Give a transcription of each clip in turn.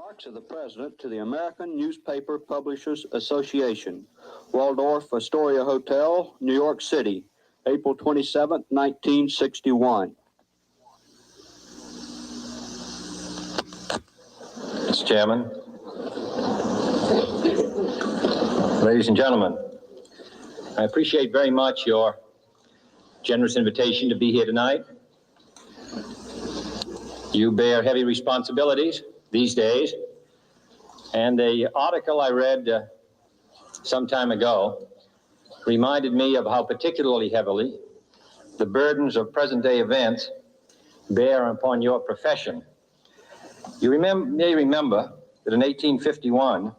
Remarks of the President to the American Newspaper Publishers Association, Waldorf Astoria Hotel, New York City, April 27, 1961. Mr. Chairman, ladies and gentlemen, I appreciate very much your generous invitation to be here tonight. You bear heavy responsibilities these days, and the article I read some time ago reminded me of how particularly heavily the burdens of present-day events bear upon your profession. You may remember that in 1851,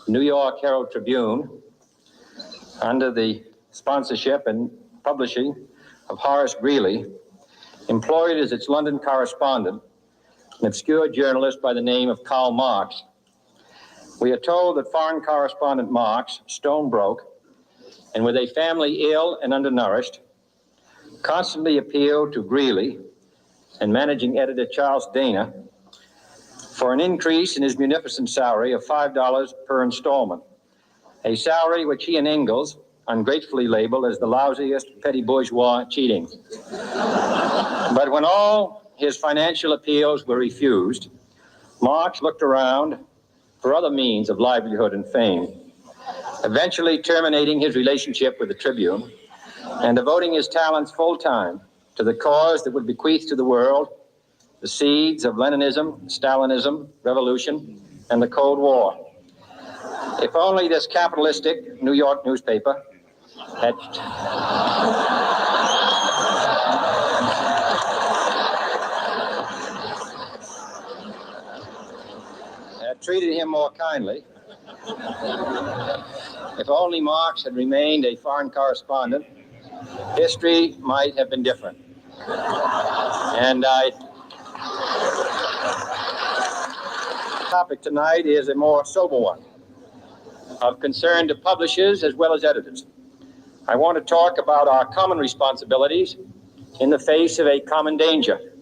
the New York Herald Tribune, under the sponsorship and publishing of Horace Greeley, employed as its London correspondent an obscure journalist by the name of Karl Marx. We are told that foreign correspondent Marx, stone broke, and with a family ill and undernourished, constantly appealed to Greeley and managing editor Charles Zina for an increase in his munificent salary of $5 per installment, a salary which he and Engels ungratefully labeled as the lousiest petty bourgeois cheating. But when all his financial appeals were refused, Marx looked around for other means of livelihood and fame, eventually terminating his relationship with the Tribune and devoting his talents full-time to the cause that would bequeath to the world the seeds of Leninism, Stalinism, revolution, and the Cold War. If only this capitalistic New York newspaper had treated him more kindly. If only Marx had remained a foreign correspondent, history might have been different. And the topic tonight is a more sober one, of concern to publishers as well as editors. I want to talk about our common responsibilities in the face of a common danger.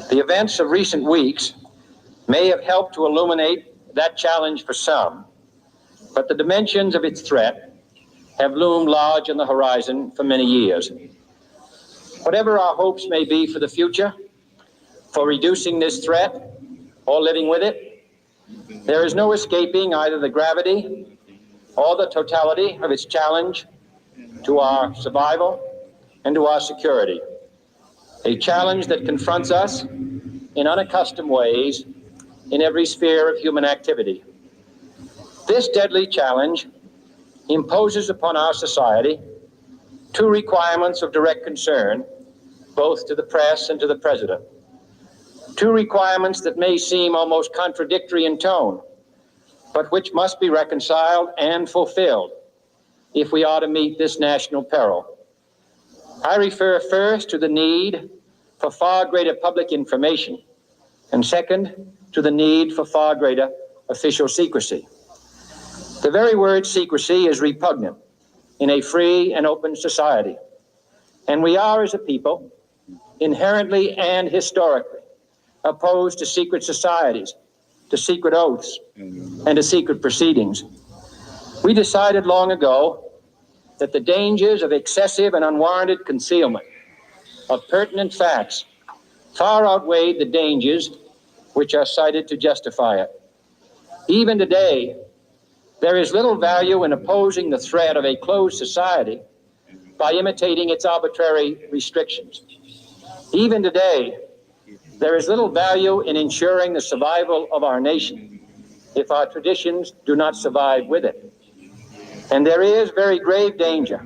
The events of recent weeks may have helped to illuminate that challenge for some, but the dimensions of its threat have loomed large on the horizon for many years. Whatever our hopes may be for the future, for reducing this threat or living with it, there is no escaping either the gravity or the totality of its challenge to our survival and to our security. A challenge that confronts us in unaccustomed ways in every sphere of human activity. This deadly challenge imposes upon our society two requirements of direct concern, both to the press and to the President. Two requirements that may seem almost contradictory in tone, but which must be reconciled and fulfilled if we are to meet this national peril. I refer first to the need for far greater public information, and second, to the need for far greater official secrecy. The very word secrecy is repugnant in a free and open society, and we are, as a people, inherently and historically opposed to secret societies, to secret oaths, and to secret proceedings. We decided long ago that the dangers of excessive and unwarranted concealment of pertinent facts far outweighed the dangers which are cited to justify it. Even today, there is little value in opposing the threat of a closed society by imitating its arbitrary restrictions. Even today, there is little value in ensuring the survival of our nation if our traditions do not survive with it. And there is very grave danger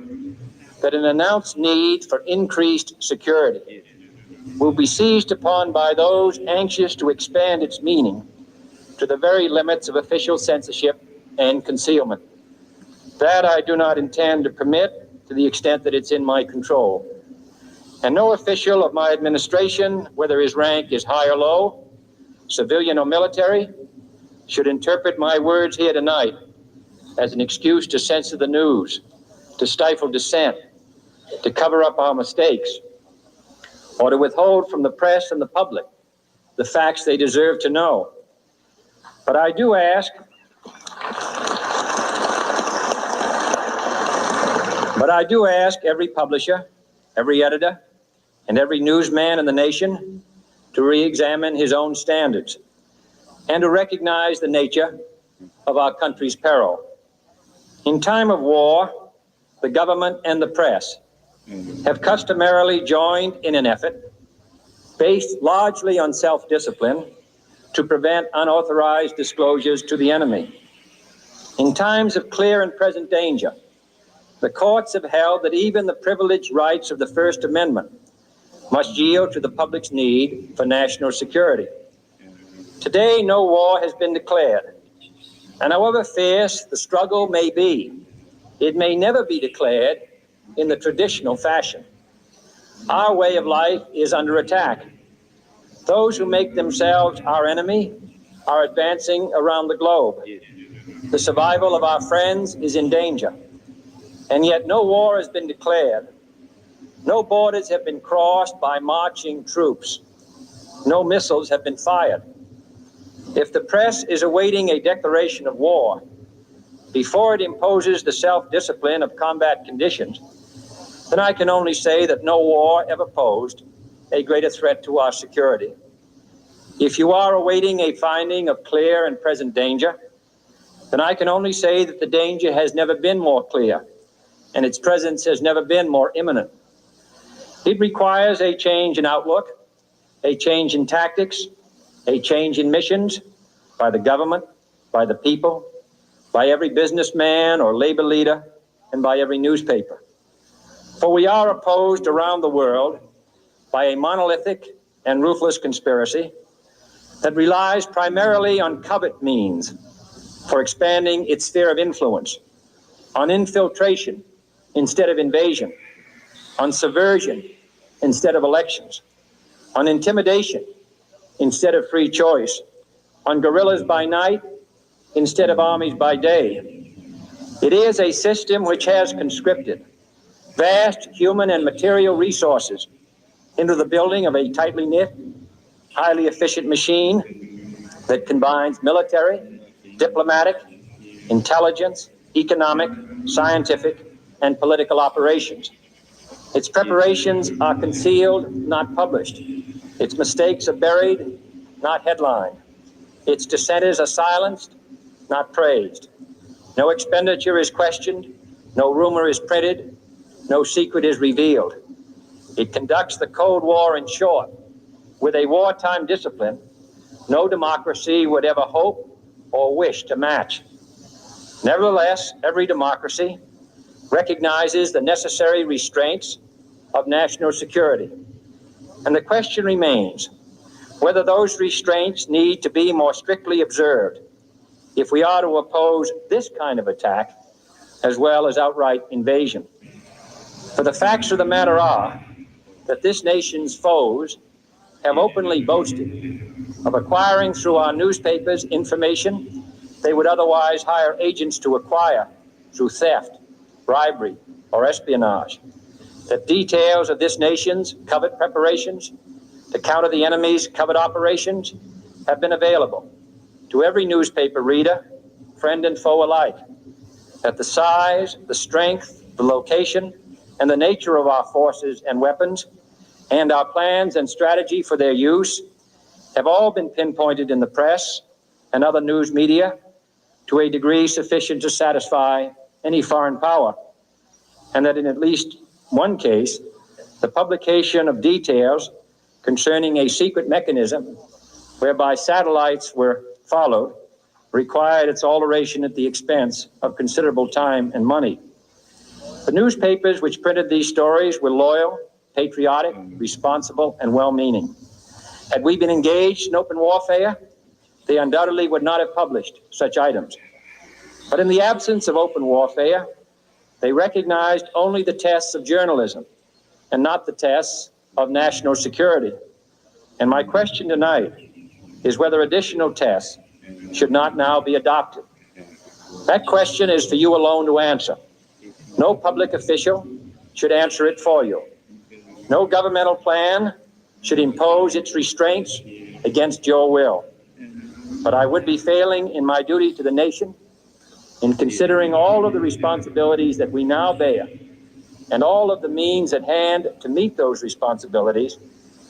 that an announced need for increased security will be seized upon by those anxious to expand its meaning to the very limits of official censorship and concealment. That I do not intend to permit to the extent that it's in my control. And no official of my administration, whether his rank is high or low, civilian or military, should interpret my words here tonight as an excuse to censor the news, to stifle dissent, to cover up our mistakes, or to withhold from the press and the public the facts they deserve to know. But I do ask every publisher, every editor, and every newsman in the nation to re-examine his own standards and to recognize the nature of our country's peril. In time of war, the government and the press have customarily joined in an effort based largely on self-discipline to prevent unauthorized disclosures to the enemy. In times of clear and present danger, the courts have held that even the privileged rights of the First Amendment must yield to the public's need for national security. Today, no war has been declared, and however fierce the struggle may be, it may never be declared in the traditional fashion. Our way of life is under attack. Those who make themselves our enemy are advancing around the globe. The survival of our friends is in danger, and yet no war has been declared. No borders have been crossed by marching troops. No missiles have been fired. If the press is awaiting a declaration of war before it imposes the self-discipline of combat conditions, then I can only say that no war ever posed a greater threat to our security. If you are awaiting a finding of clear and present danger, then I can only say that the danger has never been more clear, and its presence has never been more imminent. It requires a change in outlook, a change in tactics, a change in missions by the government, by the people, by every businessman or labor leader, and by every newspaper. For we are opposed around the world by a monolithic and ruthless conspiracy that relies primarily on covert means for expanding its sphere of influence, on infiltration instead of invasion, on subversion instead of elections, on intimidation instead of free choice, on guerrillas by night instead of armies by day. It is a system which has conscripted vast human and material resources into the building of a tightly knit, highly efficient machine that combines military, diplomatic, intelligence, economic, scientific, and political operations. Its preparations are concealed, not published. Its mistakes are buried, not headlined. Its dissenters are silenced, not praised. No expenditure is questioned, no rumor is printed, no secret is revealed. It conducts the Cold War, in short, with a wartime discipline no democracy would ever hope or wish to match. Nevertheless, every democracy recognizes the necessary restraints of national security. And the question remains whether those restraints need to be more strictly observed if we are to oppose this kind of attack as well as outright invasion. For the facts of the matter are that this nation's foes have openly boasted of acquiring through our newspapers information they would otherwise hire agents to acquire through theft, bribery, or espionage. That details of this nation's covert preparations to counter the enemy's covert operations have been available to every newspaper reader, friend and foe alike. That the size, the strength, the location, and the nature of our forces and weapons, and our plans and strategy for their use have all been pinpointed in the press and other news media to a degree sufficient to satisfy any foreign power, and that in at least one case, the publication of details concerning a secret mechanism whereby satellites were followed required its alteration at the expense of considerable time and money. The newspapers which printed these stories were loyal, patriotic, responsible, and well-meaning. Had we been engaged in open warfare, they undoubtedly would not have published such items. But in the absence of open warfare, they recognized only the tests of journalism and not the tests of national security. And my question tonight is whether additional tests should not now be adopted. That question is for you alone to answer. No public official should answer it for you. No governmental plan should impose its restraints against your will. But I would be failing in my duty to the nation in considering all of the responsibilities that we now bear and all of the means at hand to meet those responsibilities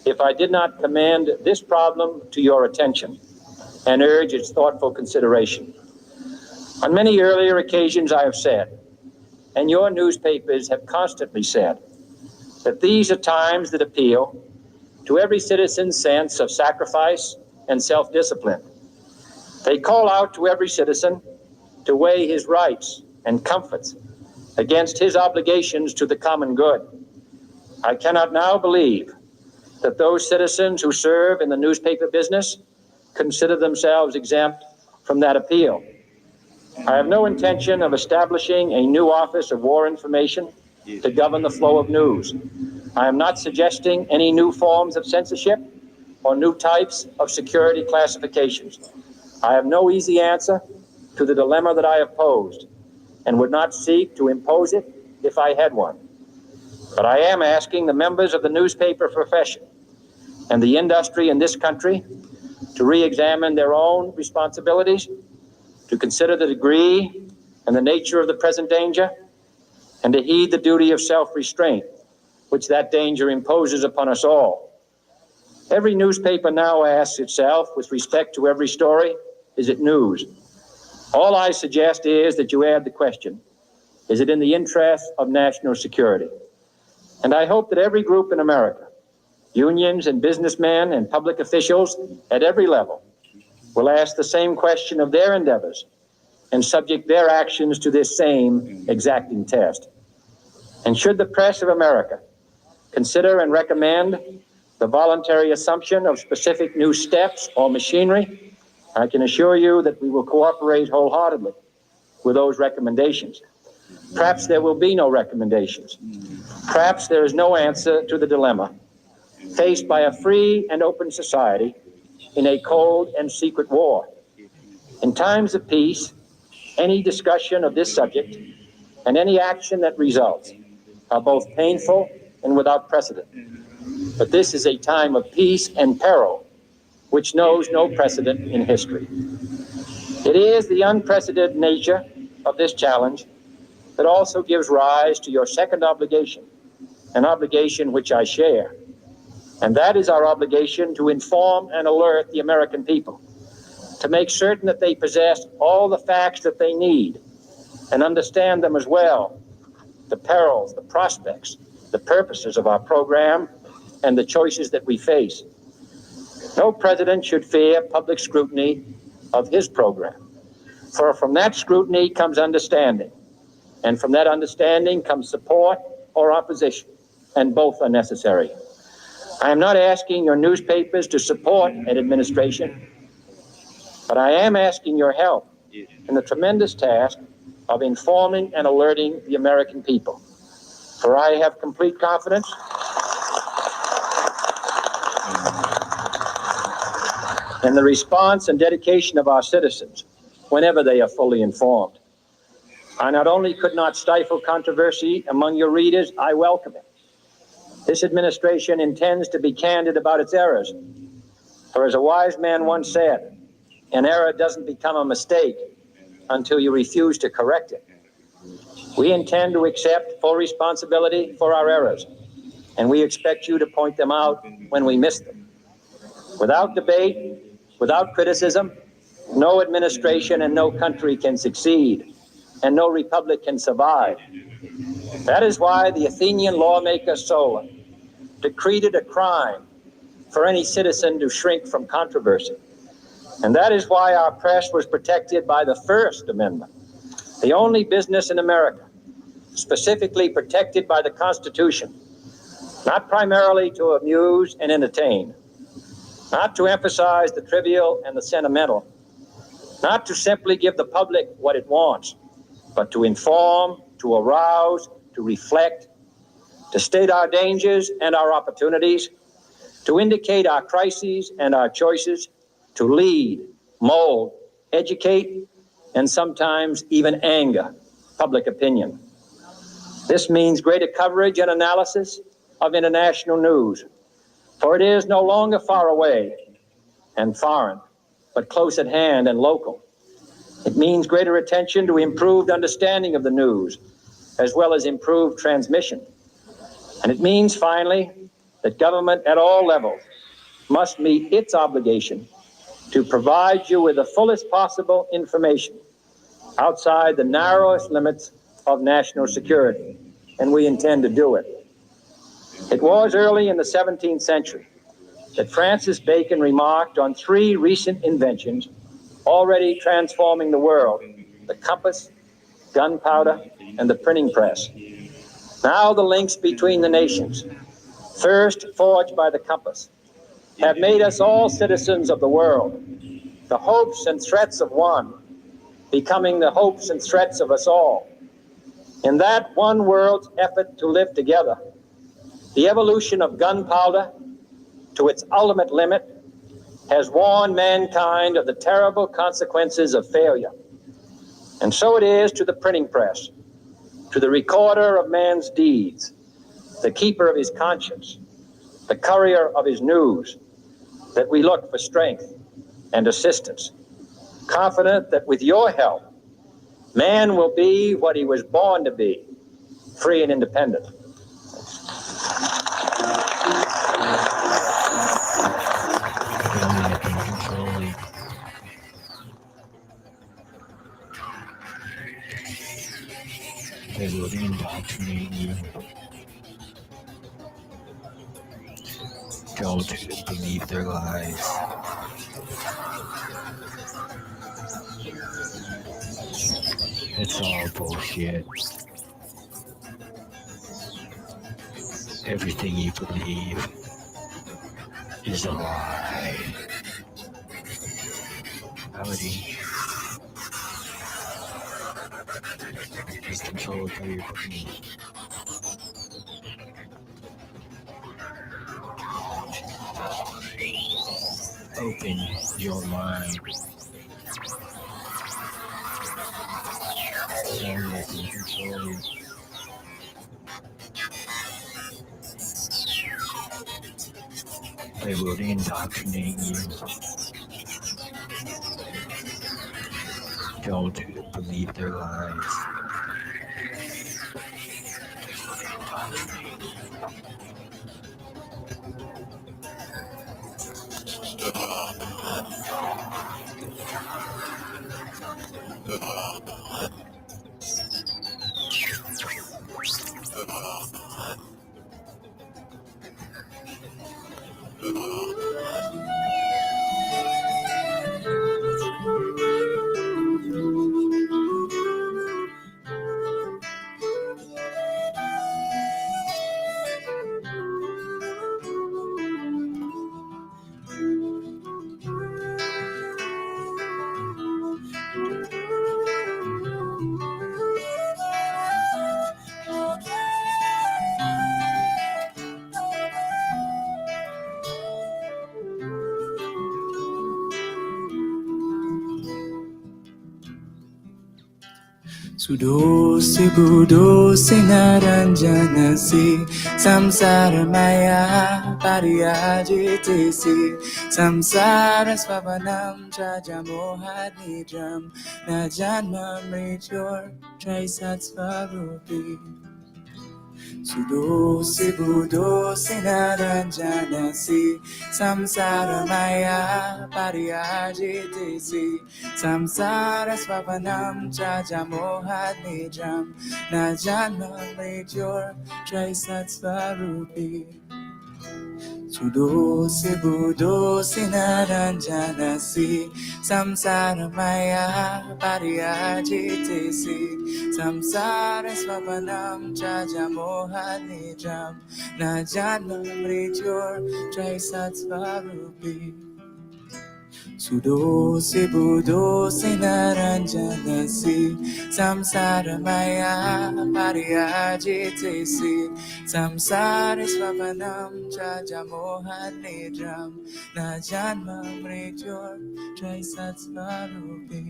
if I did not commend this problem to your attention and urge its thoughtful consideration. On many earlier occasions I have said, and your newspapers have constantly said, that these are times that appeal to every citizen's sense of sacrifice and self-discipline. They call out to every citizen to weigh his rights and comforts against his obligations to the common good. I cannot now believe that those citizens who serve in the newspaper business consider themselves exempt from that appeal. I have no intention of establishing a new Office of War Information to govern the flow of news. I am not suggesting any new forms of censorship or new types of security classifications. I have no easy answer to the dilemma that I have posed and would not seek to impose it if I had one. But I am asking the members of the newspaper profession and the industry in this country to re-examine their own responsibilities, to consider the degree and the nature of the present danger, and to heed the duty of self-restraint, which that danger imposes upon us all. Every newspaper now asks itself, with respect to every story, is it news? All I suggest is that you add the question, is it in the interest of national security? And I hope that every group in America, unions and businessmen and public officials at every level, will ask the same question of their endeavors and subject their actions to this same exacting test. And should the press of America consider and recommend the voluntary assumption of specific new steps or machinery, I can assure you that we will cooperate wholeheartedly with those recommendations. Perhaps there will be no recommendations. Perhaps there is no answer to the dilemma faced by a free and open society in a cold and secret war. In times of peace, any discussion of this subject and any action that results are both painful and without precedent. But this is a time of peace and peril, which knows no precedent in history. It is the unprecedented nature of this challenge that also gives rise to your second obligation, an obligation which I share. And that is our obligation to inform and alert the American people, to make certain that they possess all the facts that they need and understand them as well, the perils, the prospects, the purposes of our program, and the choices that we face. No president should fear public scrutiny of his program, for from that scrutiny comes understanding, and from that understanding comes support or opposition, and both are necessary. I am not asking your newspapers to support an administration, but I am asking your help in the tremendous task of informing and alerting the American people. For I have complete confidence in the response and dedication of our citizens whenever they are fully informed. I not only could not stifle controversy among your readers, I welcome it. This administration intends to be candid about its errors. For as a wise man once said, an error doesn't become a mistake until you refuse to correct it. We intend to accept full responsibility for our errors, and we expect you to point them out when we miss them. Without debate, without criticism, no administration and no country can succeed, and no republic can survive. That is why the Athenian lawmaker Solon decreed it a crime for any citizen to shrink from controversy. And that is why our press was protected by the First Amendment, the only business in America specifically protected by the Constitution, not primarily to amuse and entertain, not to emphasize the trivial and the sentimental, not to simply give the public what it wants, but to inform, to arouse, to reflect, to state our dangers and our opportunities, to indicate our crises and our choices, to lead, mold, educate, and sometimes even anger public opinion. This means greater coverage and analysis of international news, for it is no longer far away and foreign but close at hand and local. It means greater attention to improved understanding of the news, as well as improved transmission. And it means, finally, that government at all levels must meet its obligation to provide you with the fullest possible information outside the narrowest limits of national security, and we intend to do it. It was early in the 17th century that Francis Bacon remarked on three recent inventions already transforming the world: the compass, gunpowder, and the printing press. Now the links between the nations, first forged by the compass, have made us all citizens of the world, the hopes and threats of one becoming the hopes and threats of us all. In that one world's effort to live together, the evolution of gunpowder to its ultimate limit has warned mankind of the terrible consequences of failure. And so it is to the printing press, to the recorder of man's deeds, the keeper of his conscience, the courier of his news, that we look for strength and assistance, confident that with your help, man will be what he was born to be, free and independent. They will indoctrinate you. Don't believe their lies. It's all bullshit. Everything you believe is a lie. Reality is controlled by your brain. Open your mind. Don't let them control you. They will indoctrinate you. Don't believe their lies. Sudosi budosi naranjanasi samsara maya pariyajitisi samsara svavanam chajamohat nidram najanma mrityur traisat svarupi. Sudosi budosi naranjanasi samsara maya pariyajitisi samsara svavanam chajamohat nidram najanma mrityur traisat svarupi. Sudosi budosi naranjanasi samsara maya pariyajitisi samsara svavanam chajamohat nidram najanma mrityur traisat svarupi. Sudosi budosi naranjanasi samsara maya pariyajitisi samsara svavanam chajamohat nidram najanma mrityur traisat svarupi.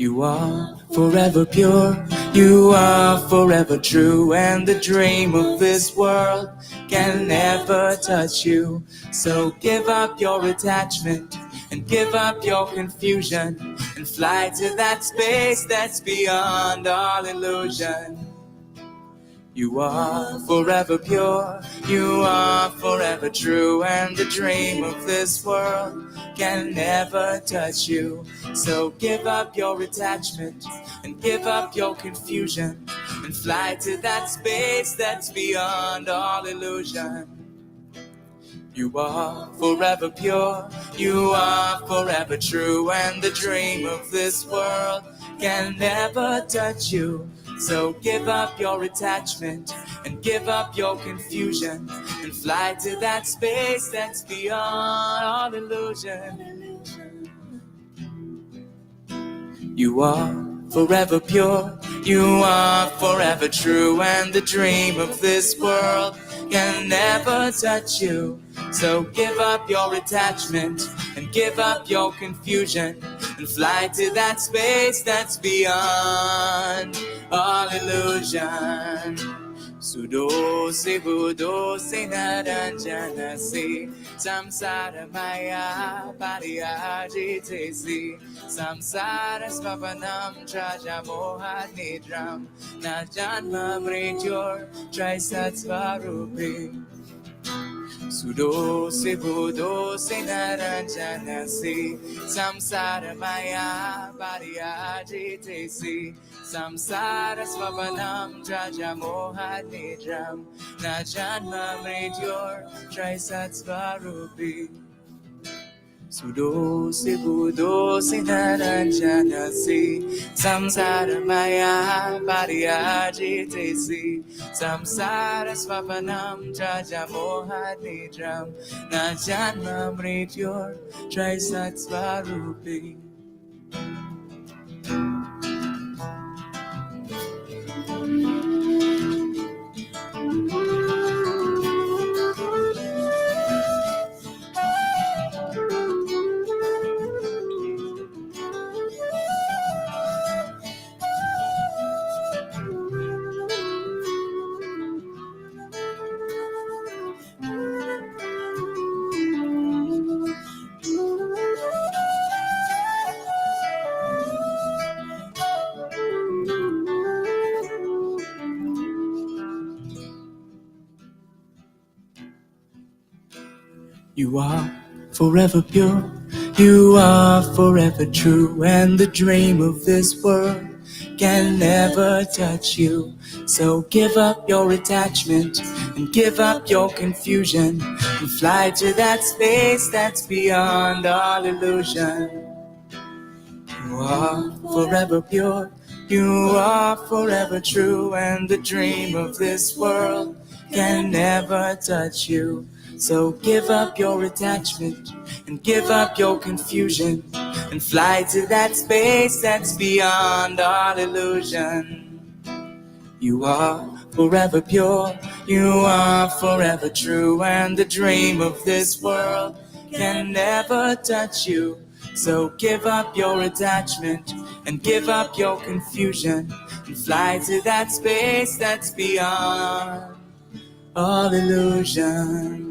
You are forever pure, you are forever true, and the dream of this world can never touch you. So give up your attachment and give up your confusion and fly to that space that's beyond all illusion. You are forever pure, you are forever true, and the dream of this world can never touch you. So give up your attachment and give up your confusion and fly to that space that's beyond all illusion. You are forever pure, you are forever true, and the dream of this world can never touch you. So give up your attachment and give up your confusion and fly to that space that's beyond all illusion. You are forever pure, you are forever true, and the dream of this world can never touch you. So give up your attachment and give up your confusion and fly to that space that's beyond all illusion. Sudo se budo se naranjana se samsara maya pariya jite se samsara svapanam traja moha nidram na janma mrityur trisat svarupi. Sudo se budo se naranjana se samsara maya pariya jite se samsara svapanam traja moha nidram na janma mrityur trisat svarupi. Sudo se budo se naranjana se samsara maya pariya jite se samsara svapanam traja moha nidram na janma mrityur trisat svarupi. You are forever pure, you are forever true, and the dream of this world can never touch you. So give up your attachment and give up your confusion and fly to that space that's beyond all illusion. You are forever pure, you are forever true, and the dream of this world can never touch you. So give up your attachment and give up your confusion and fly to that space that's beyond all illusion. You are forever pure, you are forever true, and the dream of this world can never touch you. So give up your attachment and give up your confusion and fly to that space that's beyond all illusion.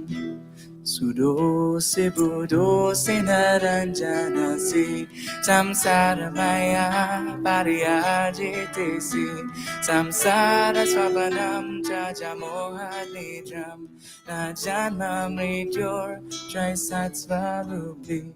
Sudo se budo se naranjana se samsara maya pariya jite se samsara svapanam traja moha nidram na janma mrityur trisat svarupi.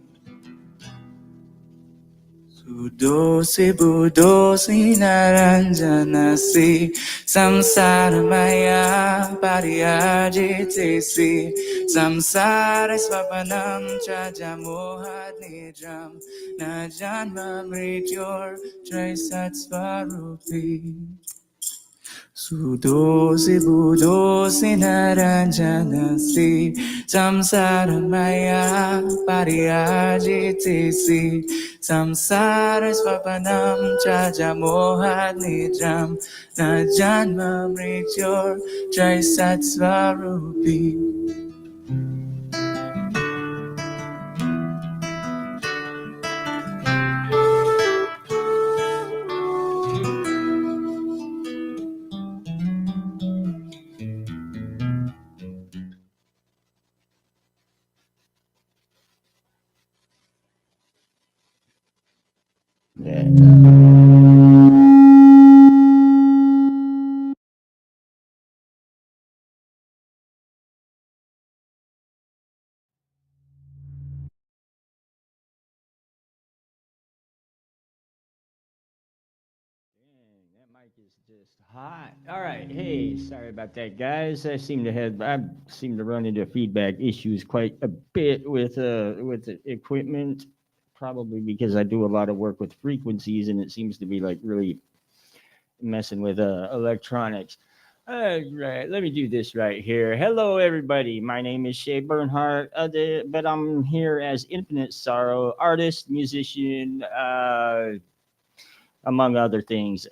Sudo se budo se naranjana se samsara maya pariya jite se samsara svapanam traja moha nidram na janma mrityur trisat svarupi. Sudo se budo se naranjana se samsara maya pariya jite se samsara svapanam traja moha nidram na janma mrityur trisat svarupi. mic is just hot. All right. Hey, sorry about that, guys. I seem to run into feedback issues quite a bit with the equipment, probably because I do a lot of work with frequencies, and it seems to be like really messing with electronics. All right, let me do this right here. Hello, everybody. My name is Shay Bernhardt, but I'm here as Infinite Sorrow, artist, musician, among other things.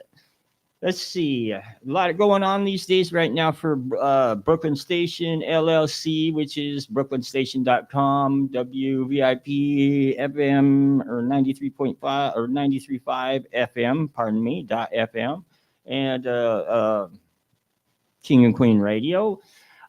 Let's see. A lot going on these days right now for Brooklyn Station LLC, which is brooklynstation.com, WVIP FM or 93.5 or 93.5 FM, pardon me, .fm, and King and Queen Radio.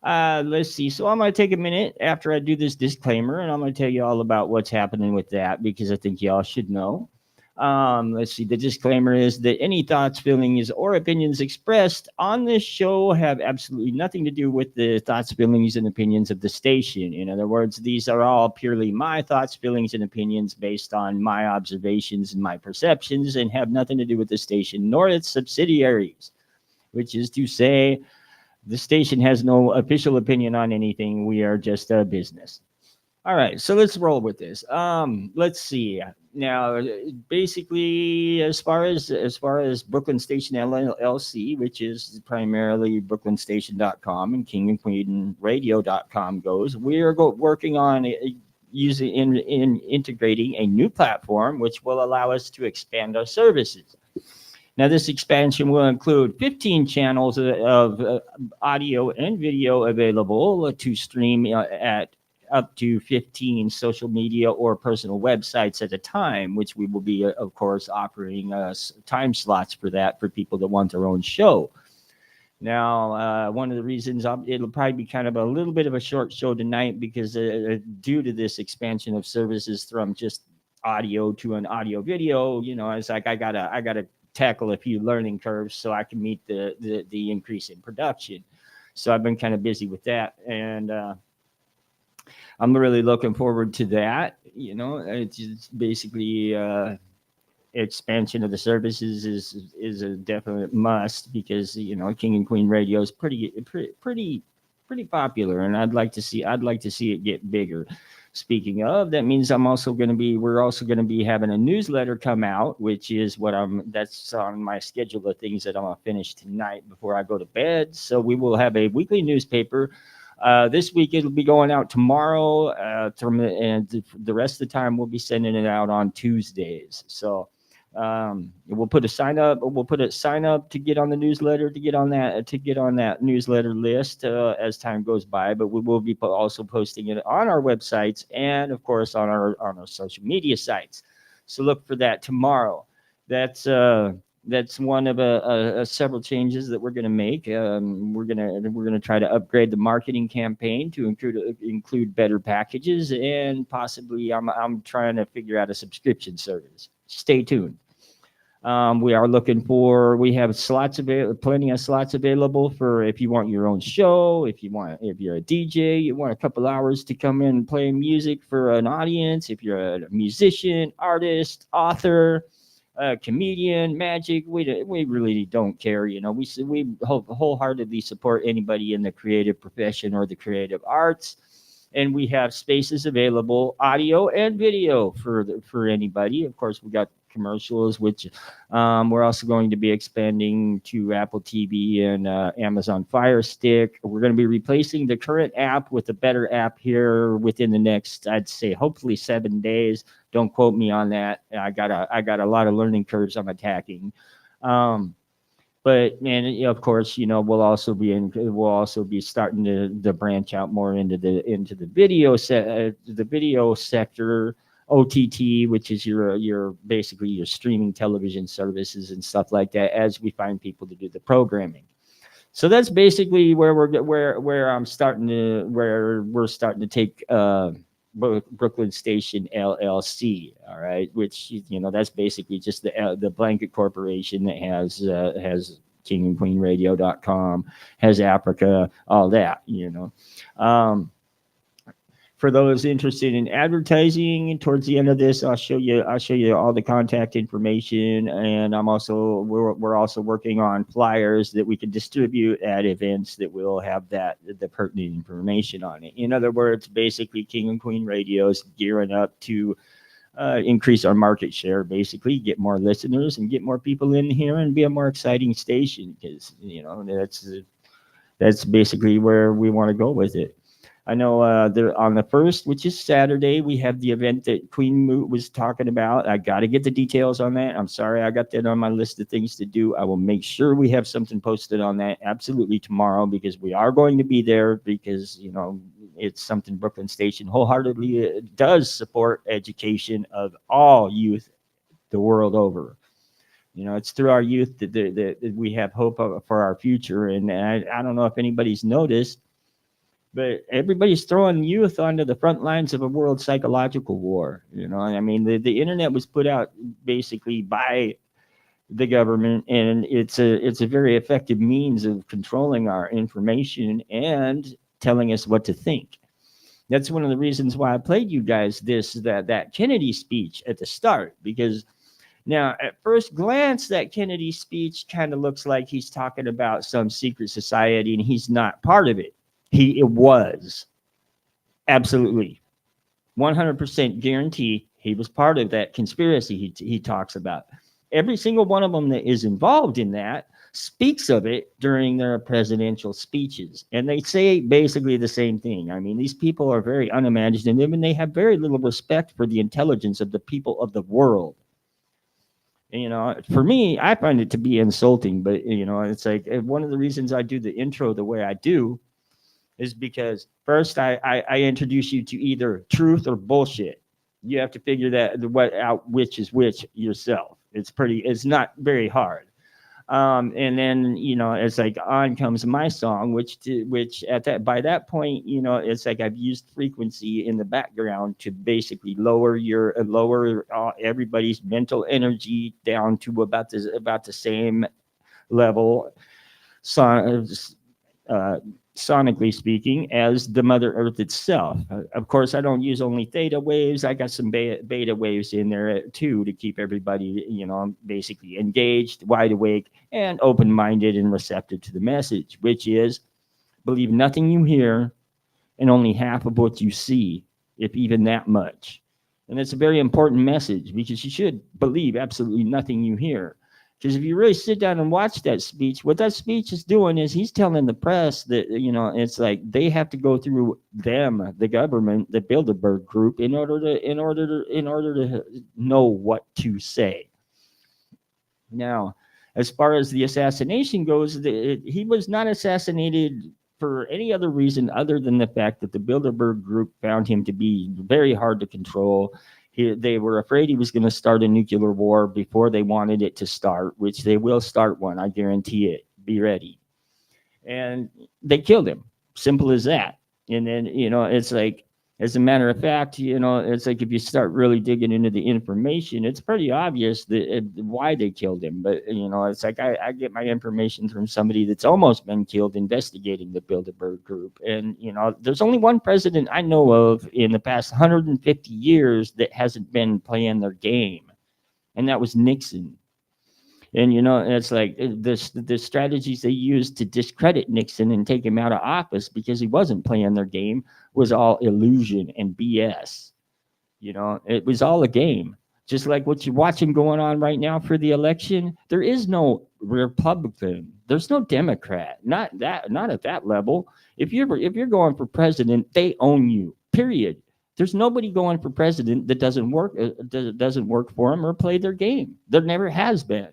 Let's see. So I'm going to take a minute after I do this disclaimer, and I'm going to tell you all about what's happening with that because I think y'all should know. Let's see. The disclaimer is that any thoughts, feelings, or opinions expressed on this show have absolutely nothing to do with the thoughts, feelings, and opinions of the station. In other words, these are all purely my thoughts, feelings, and opinions based on my observations and my perceptions and have nothing to do with the station nor its subsidiaries, which is to say, the station has no official opinion on anything. We are just a business. All right, so let's roll with this. Let's see. Now, basically, as far as Brooklyn Station LLC, which is primarily brooklynstation.com and kingandqueenradio.com goes, we are working on using in integrating a new platform which will allow us to expand our services. Now, this expansion will include 15 channels of audio and video available to stream at up to 15 social media or personal websites at a time, which we will be, of course, offering time slots for that for people that want their own show. Now, one of the reasons it'll probably be kind of a little bit of a short show tonight because due to this expansion of services from just audio to an audio video, it's like I gotta tackle a few learning curves so I can meet the increase in production. So I've been kind of busy with that, and I'm really looking forward to that. It's basically expansion of the services is a definite must because King and Queen Radio is pretty popular, and I'd like to see it get bigger. Speaking of, that means we're also going to be having a newsletter come out, which is that's on my schedule of things that I'm going to finish tonight before I go to bed. So we will have a weekly newspaper. This week it'll be going out tomorrow, and the rest of the time we'll be sending it out on Tuesdays. So we'll put a sign up to get on the newsletter, to get on that newsletter list as time goes by, but we will be also posting it on our websites and of course on our social media sites. So look for that tomorrow. That's one of several changes that we're going to make. We're going to try to upgrade the marketing campaign to include better packages, and possibly I'm trying to figure out a subscription service. Stay tuned. We have plenty of slots available for if you want your own show, if you're a DJ, you want a couple hours to come in and play music for an audience, if you're a musician, artist, author, comedian, magic, we really don't care. We wholeheartedly support anybody in the creative profession or the creative arts. And we have spaces available, audio and video for anybody. Of course, we got commercials, which we're also going to be expanding to Apple TV and Amazon Fire Stick. We're going to be replacing the current app with a better app here within the next, I'd say, hopefully 7 days. Don't quote me on that. I got a lot of learning curves I'm attacking. But of course, we'll also be starting to branch out more into the video sector, OTT, which is your basically your streaming television services and stuff like that, as we find people to do the programming. So that's basically where we're starting to take Brooklyn Station LLC. All right, which that's basically just the blanket corporation that has kingandqueenradio.com, has Africa, all that. For those interested in advertising, towards the end of this, I'll show you all the contact information, and we're also working on flyers that we can distribute at events that will have the pertinent information on it. In other words, basically, King and Queen Radio's gearing up to increase our market share, basically get more listeners and get more people in here and be a more exciting station, because that's basically where we want to go with it. I know on the 1st, which is Saturday, we have the event that Queen Moot was talking about. I got to get the details on that. I'm sorry, I got that on my list of things to do. I will make sure we have something posted on that absolutely tomorrow, because we are going to be there, because, it's something Brooklyn Station wholeheartedly does support education of all youth the world over. It's through our youth that we have hope for our future. And I don't know if anybody's noticed, but everybody's throwing youth onto the front lines of a world psychological war. I mean, the internet was put out basically by the government, and it's a very effective means of controlling our information and telling us what to think. That's one of the reasons why I played you guys that Kennedy speech at the start, because now at first glance that Kennedy speech kind of looks like he's talking about some secret society, and he's not part of it. It was absolutely 100% guarantee he was part of that conspiracy he talks about. Every single one of them that is involved in that speaks of it during their presidential speeches, and they say basically the same thing. I mean, these people are very unimaginative, and they have very little respect for the intelligence of the people of the world. And, for me, I find it to be insulting, but it's like one of the reasons I do the intro the way I do is because first I introduce you to either truth or bullshit. You have to figure out which is which yourself. It's not very hard. And then it's like on comes my song, which by that point, it's like I've used frequency in the background to basically lower everybody's mental energy down to about the same level, sonically speaking, as the Mother Earth itself. Of course, I don't use only theta waves. I got some beta waves in there too, to keep everybody, basically engaged, wide awake, and open-minded and receptive to the message, which is believe nothing you hear and only half of what you see, if even that much. And it's a very important message, because you should believe absolutely nothing you hear. Because if you really sit down and watch that speech, what that speech is doing is he's telling the press that, it's like they have to go through the government, the Bilderberg group, in order to know what to say. Now, as far as the assassination goes, he was not assassinated for any other reason other than the fact that the Bilderberg group found him to be very hard to control. They were afraid he was going to start a nuclear war before they wanted it to start, which they will start one. I guarantee it. Be ready. And they killed him. Simple as that. And then, it's like, as a matter of fact, it's like if you start really digging into the information, it's pretty obvious why they killed him. But, it's like I get my information from somebody that's almost been killed investigating the Bilderberg group. And, there's only one president I know of in the past 150 years that hasn't been playing their game. And that was Nixon. And, it's like the strategies they used to discredit Nixon and take him out of office because he wasn't playing their game was all illusion and BS. It was all a game. Just like what you're watching going on right now for the election. There is no Republican. There's no Democrat. Not at that level. If you're going for president, they own you. Period. There's nobody going for president that doesn't work for them or play their game. There never has been.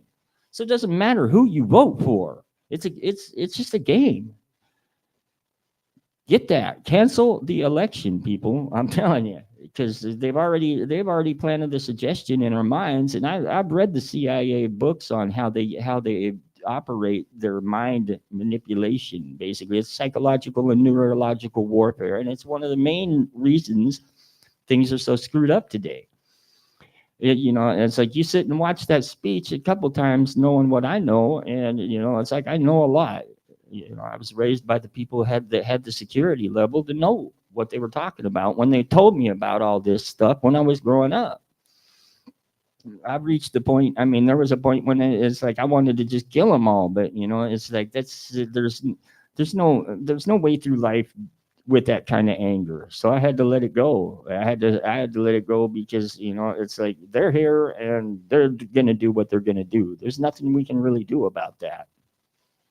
So it doesn't matter who you vote for. It's just a game. Get that. Cancel the election, people. I'm telling you, because they've already planted the suggestion in our minds. And I've read the CIA books on how they operate their mind manipulation. Basically, it's psychological and neurological warfare, and it's one of the main reasons things are so screwed up today. It's like you sit and watch that speech a couple times knowing what I know, and it's like I know a lot. I was raised by the people that had the security level to know what they were talking about when they told me about all this stuff when I was growing up. I've reached the point. I mean, there was a point when it's like I wanted to just kill them all, but it's like there's no way through life with that kind of anger. So I had to let it go. I had to let it go because it's like they're here and they're gonna do what they're gonna do. There's nothing we can really do about that.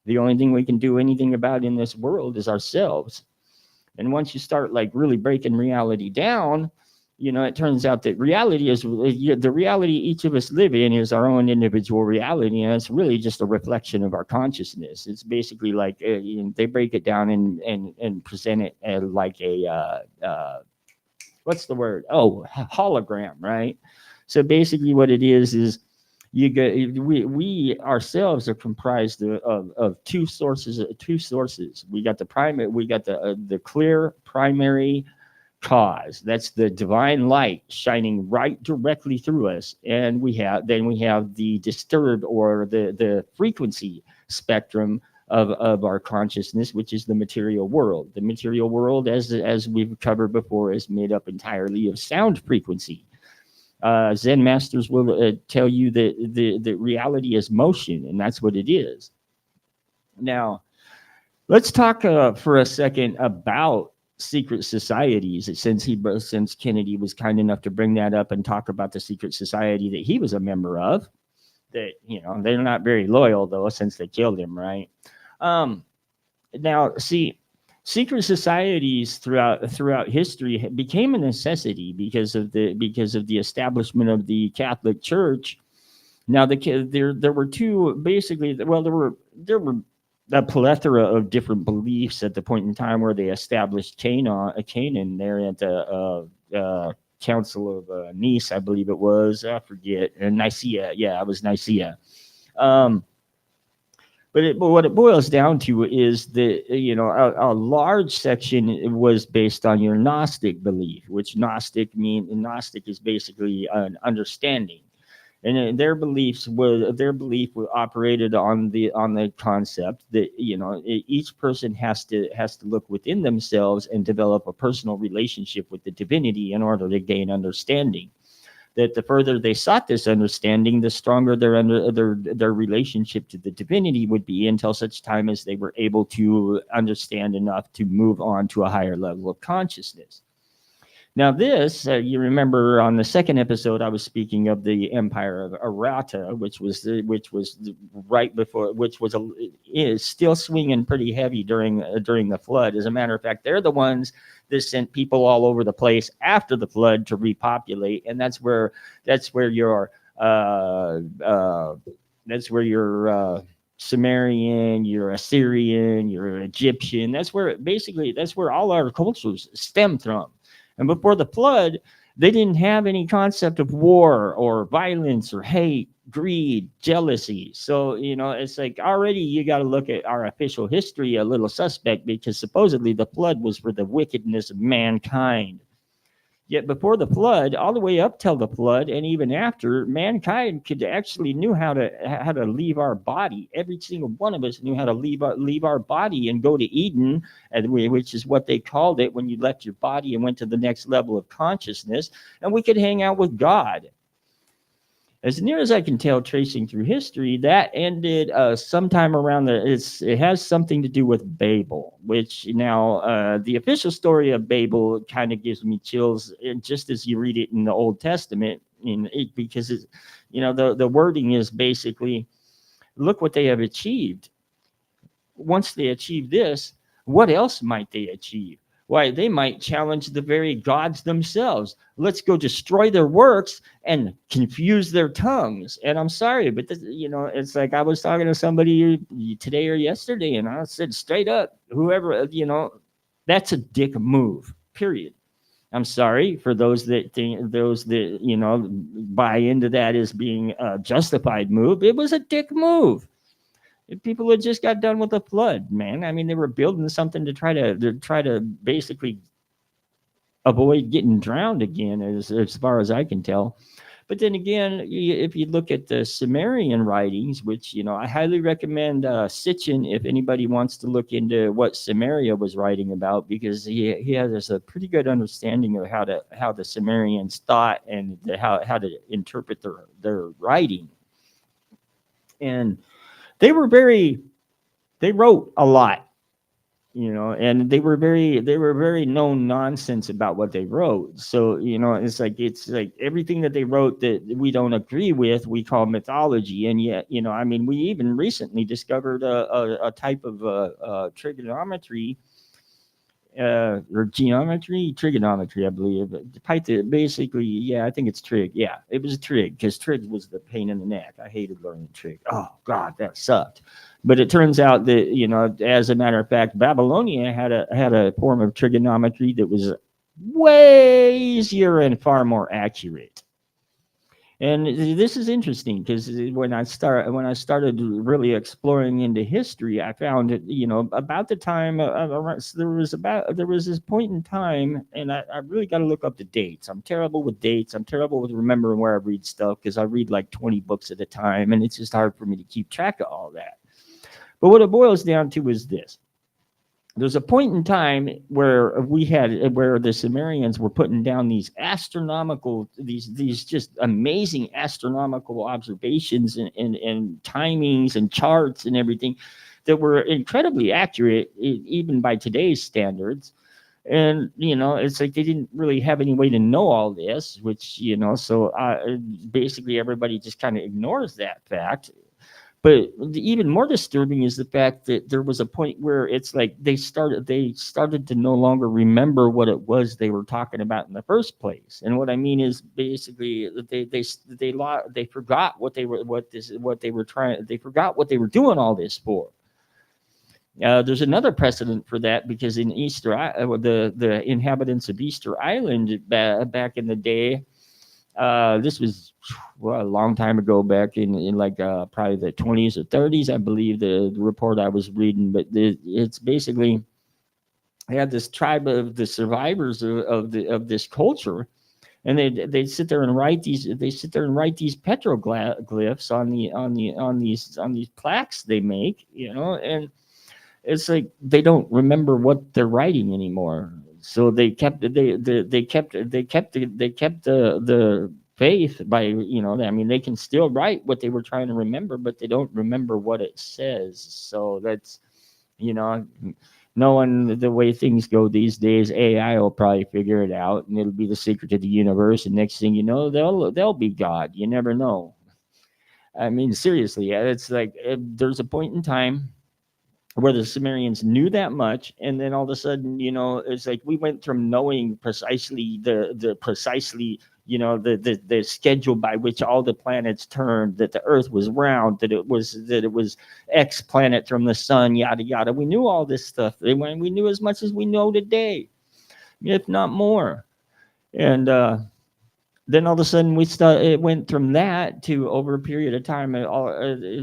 The only thing we can do anything about in this world is ourselves. And once you start like really breaking reality down, it turns out that reality is the reality each of us live in is our own individual reality, and it's really just a reflection of our consciousness. It's basically like they break it down and present it as like a what's the word? Oh, hologram, right? So basically, what it is you get we ourselves are comprised of two sources. We got the clear primary cause. That's the divine light shining right directly through us. And we have the disturbed or the frequency spectrum of our consciousness, which is the material world. The material world, as we've covered before, is made up entirely of sound frequency. Zen masters will tell you that the reality is motion, and that's what it is. Now, let's talk for a second about secret societies, since Kennedy was kind enough to bring that up and talk about the secret society that he was a member of. That they're not very loyal though, since they killed him, right? Now, see, secret societies throughout history became a necessity because of the establishment of the Catholic Church. Now, there were two basically. Well, there were a plethora of different beliefs at the point in time where they established Canaan there at the Council of Nice, I believe it was. I forget. And Nicaea. Yeah, it was Nicaea. But what it boils down to is that a large section was based on your Gnostic belief, which Gnostic is basically an understanding. And their belief operated on the concept that each person has to look within themselves and develop a personal relationship with the divinity in order to gain understanding. That the further they sought this understanding, the stronger their relationship to the divinity would be, until such time as they were able to understand enough to move on to a higher level of consciousness. Now, this, you remember on the second episode, I was speaking of the Empire of Arata, which was right before, is still swinging pretty heavy during the flood. As a matter of fact, they're the ones that sent people all over the place after the flood to repopulate, and that's where your Sumerian, your Assyrian, your Egyptian. That's where all our cultures stem from. And before the flood, they didn't have any concept of war or violence or hate, greed, jealousy. So, it's like already you got to look at our official history a little suspect, because supposedly the flood was for the wickedness of mankind. Yet before the flood, all the way up till the flood, and even after, mankind knew how to leave our body. Every single one of us knew how to leave our body and go to Eden, which is what they called it when you left your body and went to the next level of consciousness, and we could hang out with God. As near as I can tell, tracing through history, that ended sometime around it has something to do with Babel, which now the official story of Babel kind of gives me chills, just as you read it in the Old Testament, because the wording is basically, look what they have achieved. Once they achieve this, what else might they achieve? Why, they might challenge the very gods themselves. Let's go destroy their works and confuse their tongues. And I'm sorry, but it's like I was talking to somebody today or yesterday, and I said straight up, whoever, that's a dick move, period. I'm sorry for those that buy into that as being a justified move. It was a dick move. People had just got done with the flood, man. I mean, they were building something to try to basically avoid getting drowned again, as far as I can tell. But then again, if you look at the Sumerian writings, which I highly recommend Sitchin if anybody wants to look into what Sumeria was writing about, because he has a pretty good understanding of how the Sumerians thought and how to interpret their writing. And they were they wrote a lot, and they were very no nonsense about what they wrote. So it's like everything that they wrote that we don't agree with, we call mythology. And yet, I mean, we even recently discovered a type of trigonometry, or trigonometry, I believe. Basically, yeah, I think it's trig. Yeah, it was a trig, because trig was the pain in the neck. I hated learning trig. Oh God, that sucked. But it turns out that, as a matter of fact, Babylonia had a form of trigonometry that was way easier and far more accurate. And this is interesting, because when I started really exploring into history, I found that, about the time, there was this point in time, and I really got to look up the dates. I'm terrible with dates. I'm terrible with remembering where I read stuff, because I read like 20 books at a time, and it's just hard for me to keep track of all that. But what it boils down to is this: there's a point in time where the Sumerians were putting down these just amazing astronomical observations, and timings and charts and everything that were incredibly accurate, even by today's standards. And it's like they didn't really have any way to know all this, which, so basically everybody just kind of ignores that fact. But even more disturbing is the fact that there was a point where it's like they started to no longer remember what it was they were talking about in the first place. And what I mean is, basically, they forgot they forgot what they were doing all this for. There's another precedent for that, because in the inhabitants of Easter Island, back in the day, this was, well, a long time ago, back in like probably the 20s or 30s, I believe, the report I was reading. But it's basically, they had this tribe of the survivors of this culture, and they sit there and write these petroglyphs on these plaques they make, and it's like they don't remember what they're writing anymore. So they kept the faith by, I mean, they can still write what they were trying to remember, but they don't remember what it says. So that's, you know knowing the way things go these days, AI will probably figure it out, and it'll be the secret to the universe, and next thing you know, they'll be God. You never know. I mean, seriously, yeah, it's like, there's a point in time where the Sumerians knew that much, and then all of a sudden, it's like we went from knowing precisely the schedule by which all the planets turned, that the Earth was round, that it was X planet from the sun, yada yada. We knew all this stuff. We knew as much as we know today, if not more. And then all of a sudden it went from that to, over a period of time,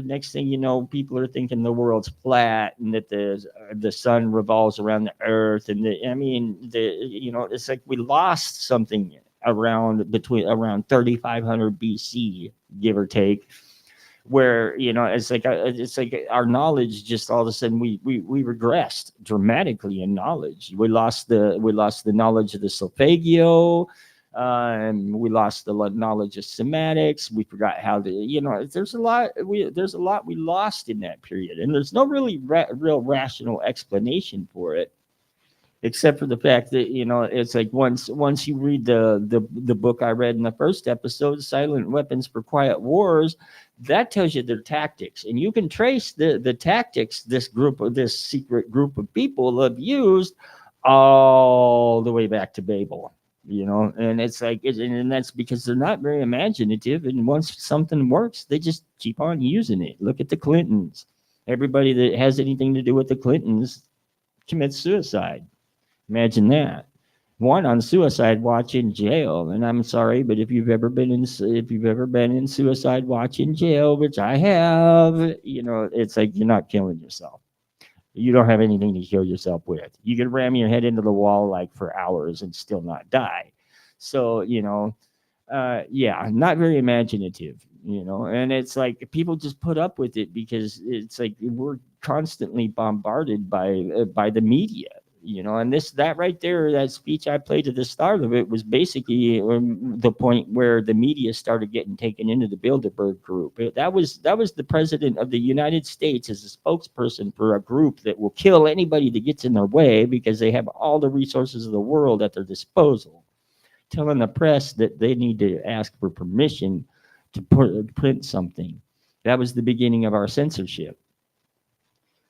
next thing you know, people are thinking the world's flat, and that the sun revolves around the earth. And it's like we lost something around 3500 BC, give or take, where it's like our knowledge, just all of a sudden we regressed dramatically in knowledge. We lost the knowledge of the solfeggio. And we lost the knowledge of semantics. We forgot how to, there's a lot we lost in that period, and there's no really real rational explanation for it, except for the fact that it's like, once you read the book I read in the first episode, Silent Weapons for Quiet Wars, that tells you their tactics, and you can trace the tactics this secret group of people have used all the way back to Babel. And it's like, and that's because they're not very imaginative. And once something works, they just keep on using it. Look at the Clintons. Everybody that has anything to do with the Clintons commits suicide. Imagine that. One on suicide watch in jail. And I'm sorry, but if you've ever been in suicide watch in jail, which I have, it's like, you're not killing yourself. You don't have anything to kill yourself with. You could ram your head into the wall like for hours and still not die. So, Yeah, not very imaginative, you know. And it's like people just put up with it because it's like we're constantly bombarded by the media, you know. And that right there, that speech I played at the start of it was basically the point where the media started getting taken into the Bilderberg group. That was the president of the United States as a spokesperson for a group that will kill anybody that gets in their way because they have all the resources of the world at their disposal, telling the press that they need to ask for permission to print something. That was the beginning of our censorship.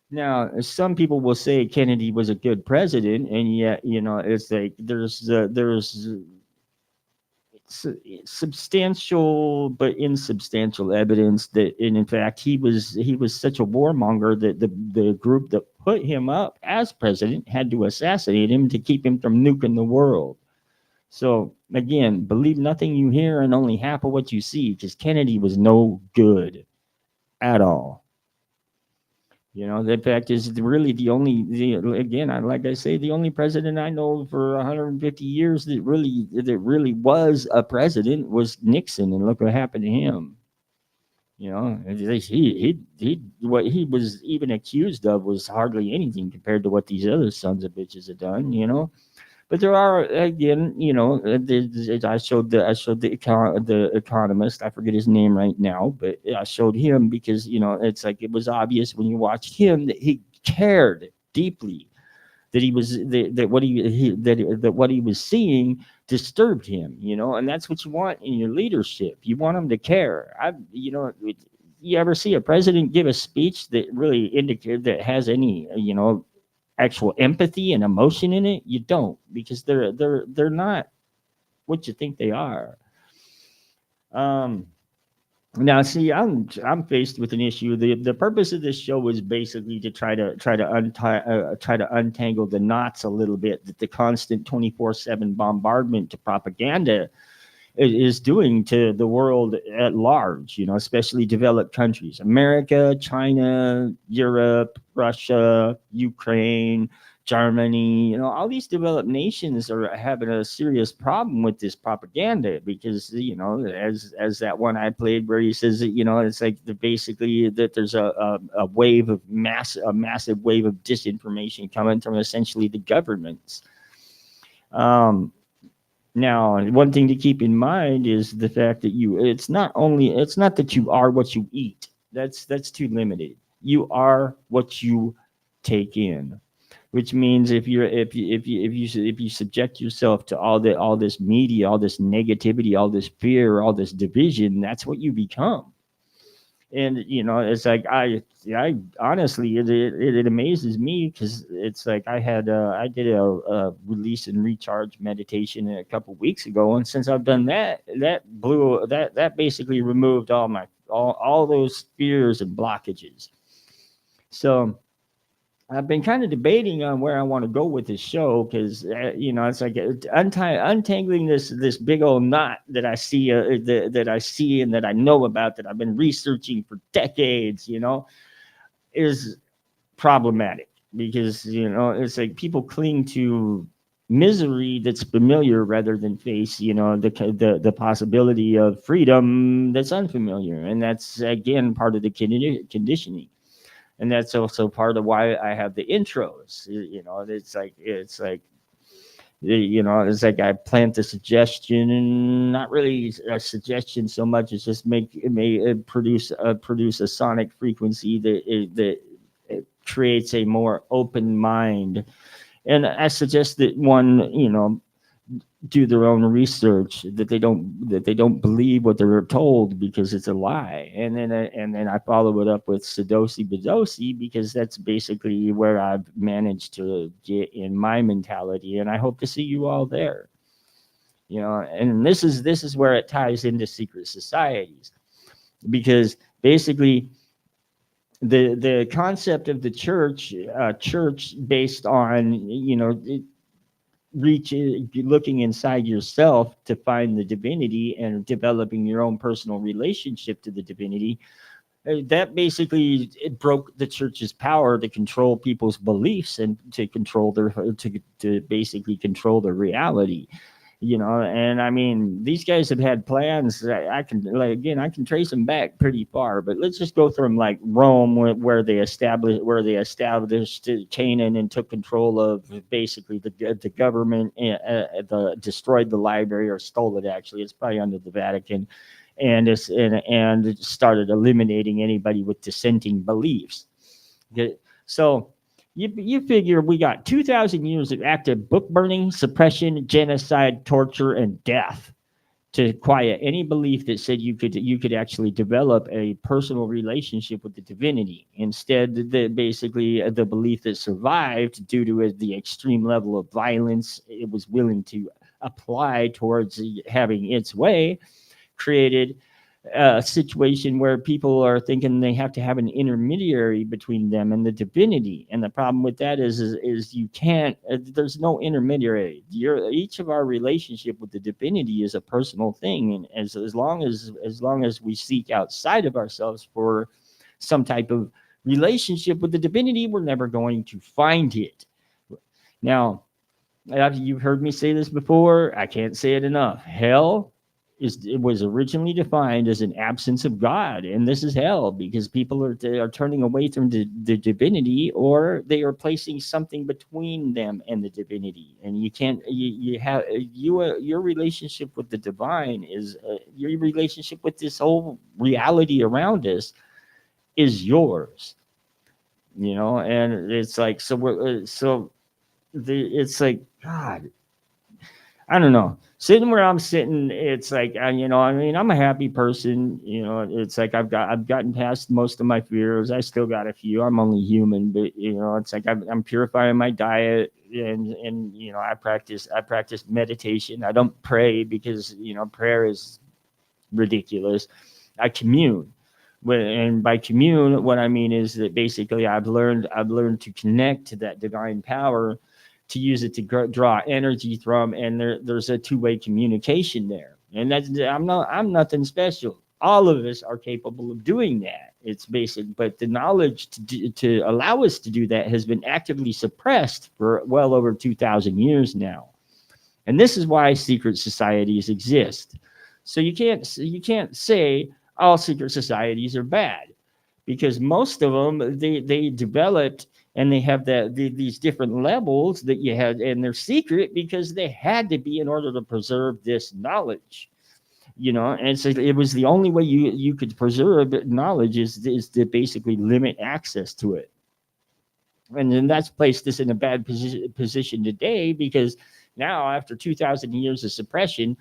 Now, some people will say Kennedy was a good president, and yet, you know, it's like there's substantial but insubstantial evidence that, and in fact, he was such a warmonger that the group that put him up as president had to assassinate him to keep him from nuking the world. So again, believe nothing you hear and only half of what you see, because Kennedy was no good at all. You know, the fact is really again, like I say, the only president I know for 150 years that really was a president was Nixon, and look what happened to him. You know, what he was even accused of was hardly anything compared to what these other sons of bitches have done. You know, but there are, again, you know, I showed the economist. I forget his name right now, but I showed him because, you know, it's like it was obvious when you watched him that he cared deeply, that he was that what he was seeing disturbed him, you know. And that's what you want in your leadership. You want them to care. You ever see a president give a speech that really indicate that has any, you know, actual empathy and emotion in it? You don't, because they're not what you think they are. Um, Now, see, I'm faced with an issue. The purpose of this show is basically to try to untangle the knots a little bit that the constant 24/7 bombardment to propaganda is doing to the world at large, you know, especially developed countries, America, China, Europe, Russia, Ukraine, Germany. You know, all these developed nations are having a serious problem with this propaganda because, you know, as that one I played where he says that, you know, it's like basically that there's a wave of a massive wave of disinformation coming from essentially the governments. Um, Now, one thing to keep in mind is the fact that it's not that you are what you eat. That's too limited. You are what you take in, which means if you subject yourself to all this media, all this negativity, all this fear, all this division, that's what you become. And you know, it's like I honestly, it amazes me because it's like I did a release and recharge meditation a couple weeks ago, and since I've done that, that basically removed all those fears and blockages. So I've been kind of debating on where I want to go with this show because, you know, it's like untangling this big old knot that I see that I see and that I know about, that I've been researching for decades. You know, is problematic because, you know, it's like people cling to misery that's familiar rather than face, you know, the possibility of freedom that's unfamiliar, and that's again part of the conditioning. And that's also part of why I have the intros. You know, it's like I plant the suggestion, and not really a suggestion so much as just it may produce a sonic frequency that it creates a more open mind. And I suggest that one, you know, do their own research, that they don't believe what they're told because it's a lie. And then I follow it up with Sadosi Badosi because that's basically where I've managed to get in my mentality, and I hope to see you all there. You know, and this is where it ties into secret societies, because basically the concept of the church based on, you know, looking inside yourself to find the divinity and developing your own personal relationship to the divinity, that basically it broke the church's power to control people's beliefs and to basically control their reality. And I mean, these guys have had plans. I can, like, again, I can trace them back pretty far, but let's just go from like Rome, where they established Canaan and took control of basically the government, destroyed the library, or stole it. Actually, it's probably under the Vatican, and it started eliminating anybody with dissenting beliefs. So you figure we got 2,000 years of active book burning, suppression, genocide, torture, and death to quiet any belief that said you could actually develop a personal relationship with the divinity. Instead, basically the belief that survived due to the extreme level of violence it was willing to apply towards having its way created a situation where people are thinking they have to have an intermediary between them and the divinity. And the problem with that is you can't. There's no intermediary. Each of our relationship with the divinity is a personal thing, and as long as we seek outside of ourselves for some type of relationship with the divinity, we're never going to find it. Now, you've heard me say this before. I can't say it enough. Hell it was originally defined as an absence of God, and this is hell because people are turning away from the divinity, or they are placing something between them and the divinity. And you can't. You have your relationship with the divine is your relationship with this whole reality around us is yours. And it's like it's like God. I don't know. Sitting where I'm sitting, it's like I mean, I'm a happy person. It's like I've gotten past most of my fears. I still got a few. I'm only human, but it's like I'm purifying my diet, and I practice meditation. I don't pray because prayer is ridiculous. I commune. And by commune, what I mean is that basically I've learned to connect to that divine power, to use it to draw energy from, and there's a two-way communication there. And I'm nothing special. All of us are capable of doing that. It's basic, but the knowledge to allow us to do that has been actively suppressed for well over 2,000 years now. And this is why secret societies exist. So you can't say all secret societies are bad, because most of them they developed, and they have these different levels that you had, and they're secret because they had to be in order to preserve this knowledge. And so it was the only way you could preserve knowledge is to basically limit access to it. And then that's placed us in a bad position today, because now, after 2,000 years of suppression,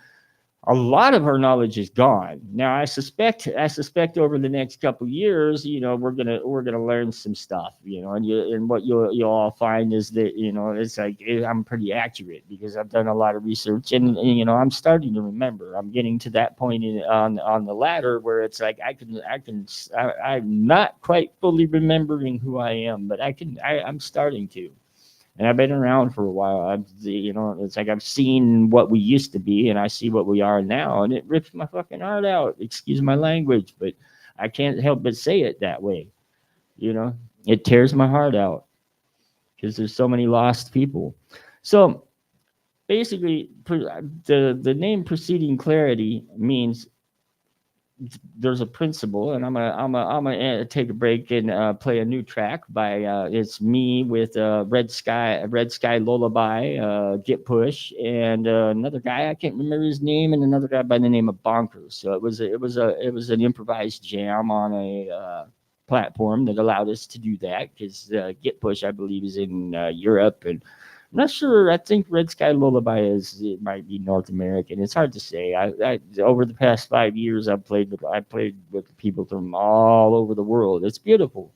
a lot of our knowledge is gone. Now, I suspect over the next couple of years, we're gonna learn some stuff, and what you'll all find is that it's like I'm pretty accurate because I've done a lot of research, and I'm starting to remember. I'm getting to that point on the ladder where it's like I'm not quite fully remembering who I am, but I'm starting to. And I've been around for a while. It's like I've seen what we used to be, and I see what we are now, and it rips my fucking heart out. Excuse my language, but I can't help but say it that way. It tears my heart out because there's so many lost people. So basically, the name preceding clarity means there's a principle, and I'm gonna take a break and play a new track by it's me with Red Sky Lullaby, Get Push, and another guy I can't remember his name, and another guy by the name of Bonkers. So it was an improvised jam on a platform that allowed us to do that, because Get Push, I believe, is in Europe, and I'm not sure. I think Red Sky Lullaby it might be North American. It's hard to say. I over the past 5 years, I played with people from all over the world. It's beautiful.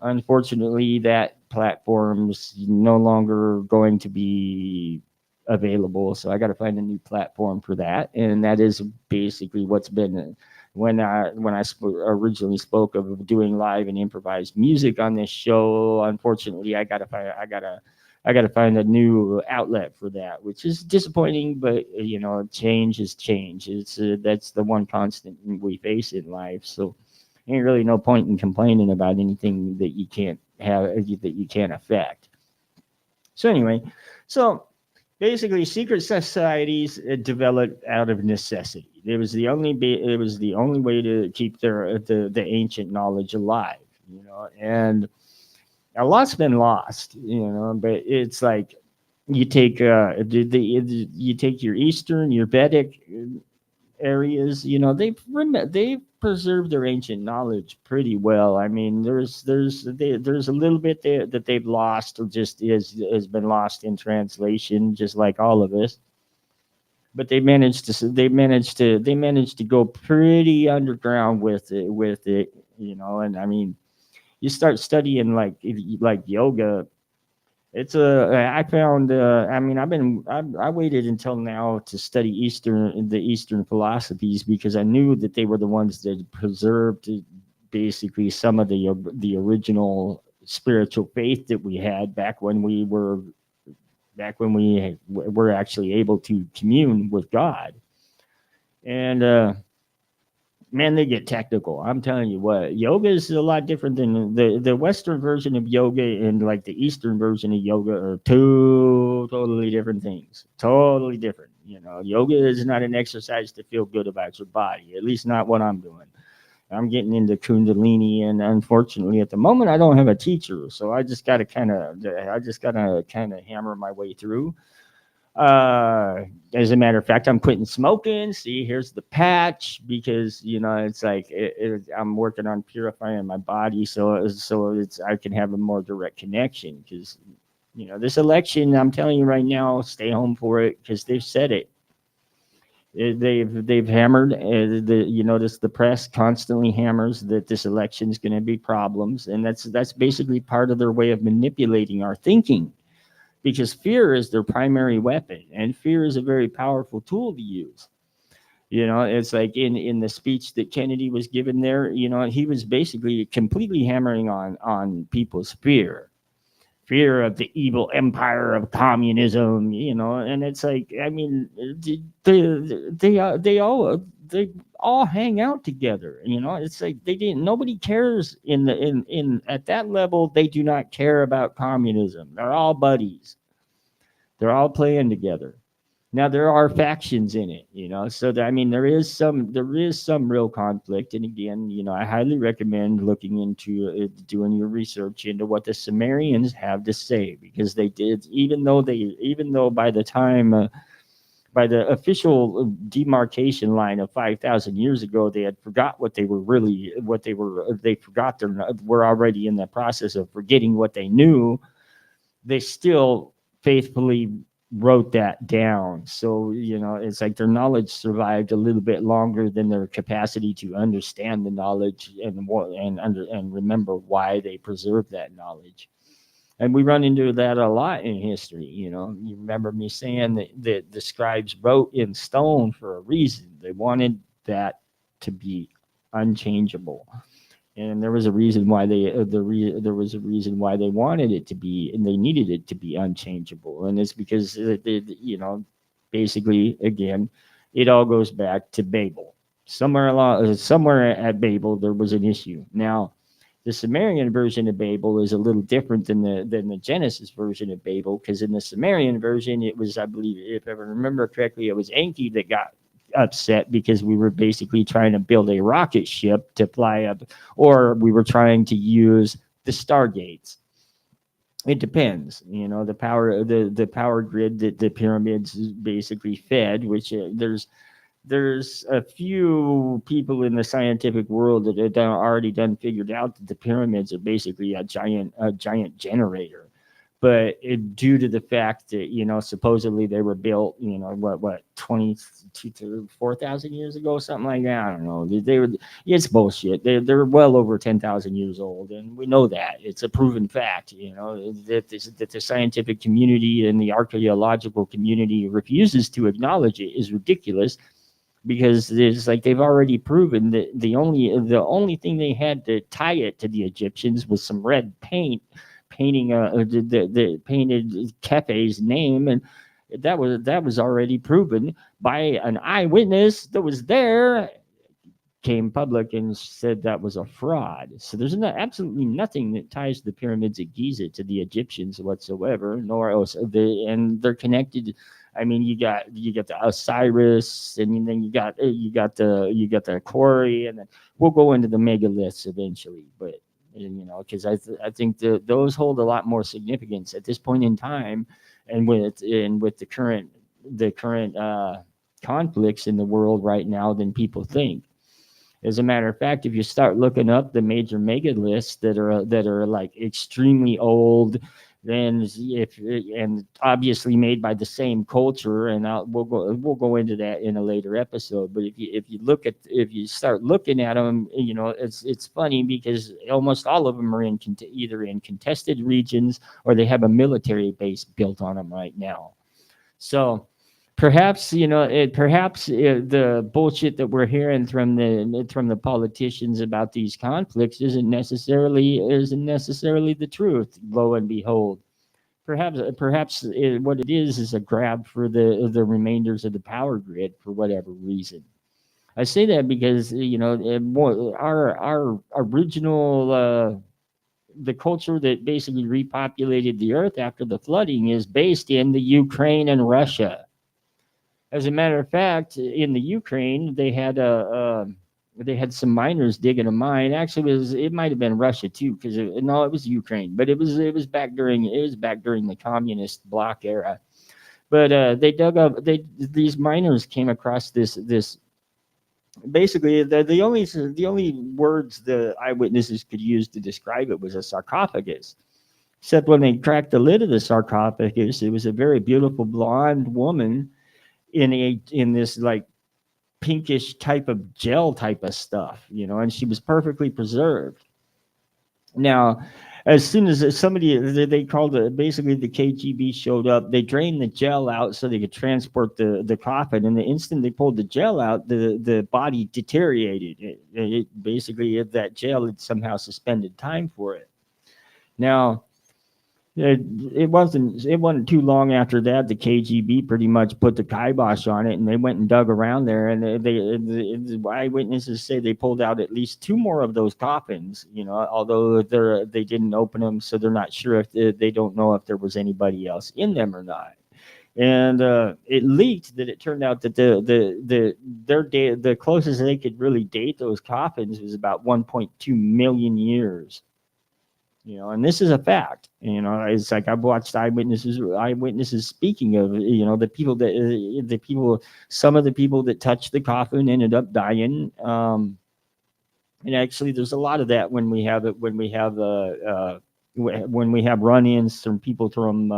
Unfortunately, that platform's no longer going to be available, so I got to find a new platform for that. And that is basically what's been when I originally spoke of doing live and improvised music on this show. Unfortunately, I got to find a new outlet for that, which is disappointing, but change is change. That's the one constant we face in life. So ain't really no point in complaining about anything that you can't affect. So anyway, so basically secret societies developed out of necessity. It was the only way to keep the ancient knowledge alive, you know. And a lot's been lost, you know. But it's like you take you take your Eastern, your Vedic areas, you know, they've preserved their ancient knowledge pretty well. I mean, there's a little bit there that they've lost, or just has been lost in translation, just like all of us. But they managed to go pretty underground with it, you know. And I mean, you start studying like yoga. It's a I found I mean I waited until now to study the Eastern philosophies, because I knew that they were the ones that preserved basically some of the original spiritual faith that we had back when we were actually able to commune with God. And man, they get technical. I'm telling you what, yoga is a lot different than the Western version of yoga, and like the Eastern version of yoga are two totally different things. Totally different. You know, yoga is not an exercise to feel good about your body. At least not what I'm doing. I'm getting into Kundalini, and unfortunately, at the moment, I don't have a teacher, so I just got to kind of hammer my way through. As a matter of fact, I'm quitting smoking. See, here's the patch, because you know it's like I'm working on purifying my body, so it's I can have a more direct connection. Because you know this election, I'm telling you right now, stay home for it, because they've said it. They've hammered. You notice the press constantly hammers that this election is going to be problems, and that's basically part of their way of manipulating our thinking, because fear is their primary weapon, and fear is a very powerful tool to use. You know, it's like in the speech that Kennedy was given there, you know, he was basically completely hammering on people's fear of the evil empire of communism, you know. And it's like, I mean, they all hang out together, you know. It's like nobody cares in at that level. They do not care about communism. They're all buddies. They're all playing together. Now there are factions in it, you know. So I mean, there is some real conflict. And again, you know, I highly recommend looking into doing your research into what the Sumerians have to say, because they did, even though by the time by the official demarcation line of 5,000 years ago, they had forgot they forgot they were already in the process of forgetting what they knew. They still faithfully wrote that down. So, you know, it's like their knowledge survived a little bit longer than their capacity to understand the knowledge and remember why they preserved that knowledge. And we run into that a lot in history. You know, you remember me saying that the scribes wrote in stone for a reason. They wanted that to be unchangeable. And there was a reason why there was a reason why they wanted it to be, and they needed it to be unchangeable. And it's because you know, basically, again, it all goes back to Babel. Somewhere at Babel there was an issue. Now, the Sumerian version of Babel is a little different than the Genesis version of Babel, because in the Sumerian version, it was, I believe, if I remember correctly, it was Enki that got upset because we were basically trying to build a rocket ship to fly up, or we were trying to use the stargates. It depends, you know, the power grid that the pyramids basically fed, which there's a few people in the scientific world that have already figured out that the pyramids are basically a giant generator. But due to the fact that, you know, supposedly they were built, you know, what 4,000 years ago, something like that. I don't know. They were. It's bullshit. They're well over 10,000 years old, and we know that. It's a proven fact. You know that the scientific community and the archaeological community refuses to acknowledge it is ridiculous, because it's like they've already proven that the only thing they had to tie it to the Egyptians was some red paint, painting the painted Kefe's name, and that was already proven by an eyewitness that was there came public and said that was a fraud. So there's absolutely nothing that ties the pyramids at Giza to the Egyptians whatsoever, nor else and they're connected. I mean, you got the Osiris, and then you got the quarry, and then we'll go into the megaliths eventually. But because I think those hold a lot more significance at this point in time, and with the current conflicts in the world right now than people think. As a matter of fact, if you start looking up the major megaliths that are like extremely old, then and obviously made by the same culture, and we'll go into that in a later episode. But if you start looking at them, it's funny because almost all of them are either in contested regions or they have a military base built on them right now. So perhaps the bullshit that we're hearing from the politicians about these conflicts isn't necessarily the truth. Lo and behold, perhaps what it is a grab for the remainders of the power grid for whatever reason. I say that because our original the culture that basically repopulated the earth after the flooding is based in the Ukraine and Russia. As a matter of fact, in the Ukraine, they had some miners digging a mine. Actually, it might have been Russia too, because it was Ukraine, but it was back during the communist bloc era. But they dug up. These miners came across this. Basically, the only words the eyewitnesses could use to describe it was a sarcophagus. Except when they cracked the lid of the sarcophagus, it was a very beautiful blonde woman in this like pinkish type of gel type of stuff, and she was perfectly preserved. Now, as soon as they called it, basically the KGB showed up, they drained the gel out so they could transport the coffin. And the instant they pulled the gel out, the body deteriorated. It basically, that gel had somehow suspended time for it. Now, it wasn't too long after that the KGB pretty much put the kibosh on it, and they went and dug around there, and the eyewitnesses say they pulled out at least 2 more of those coffins, although they didn't open them, so they're not sure if they don't know if there was anybody else in them or not. And it leaked that it turned out that the closest they could really date those coffins was about 1.2 million years. And this is a fact. It's like I've watched eyewitnesses speaking of, some of the people that touched the coffin ended up dying. And actually, there's a lot of that when we have run-ins from people from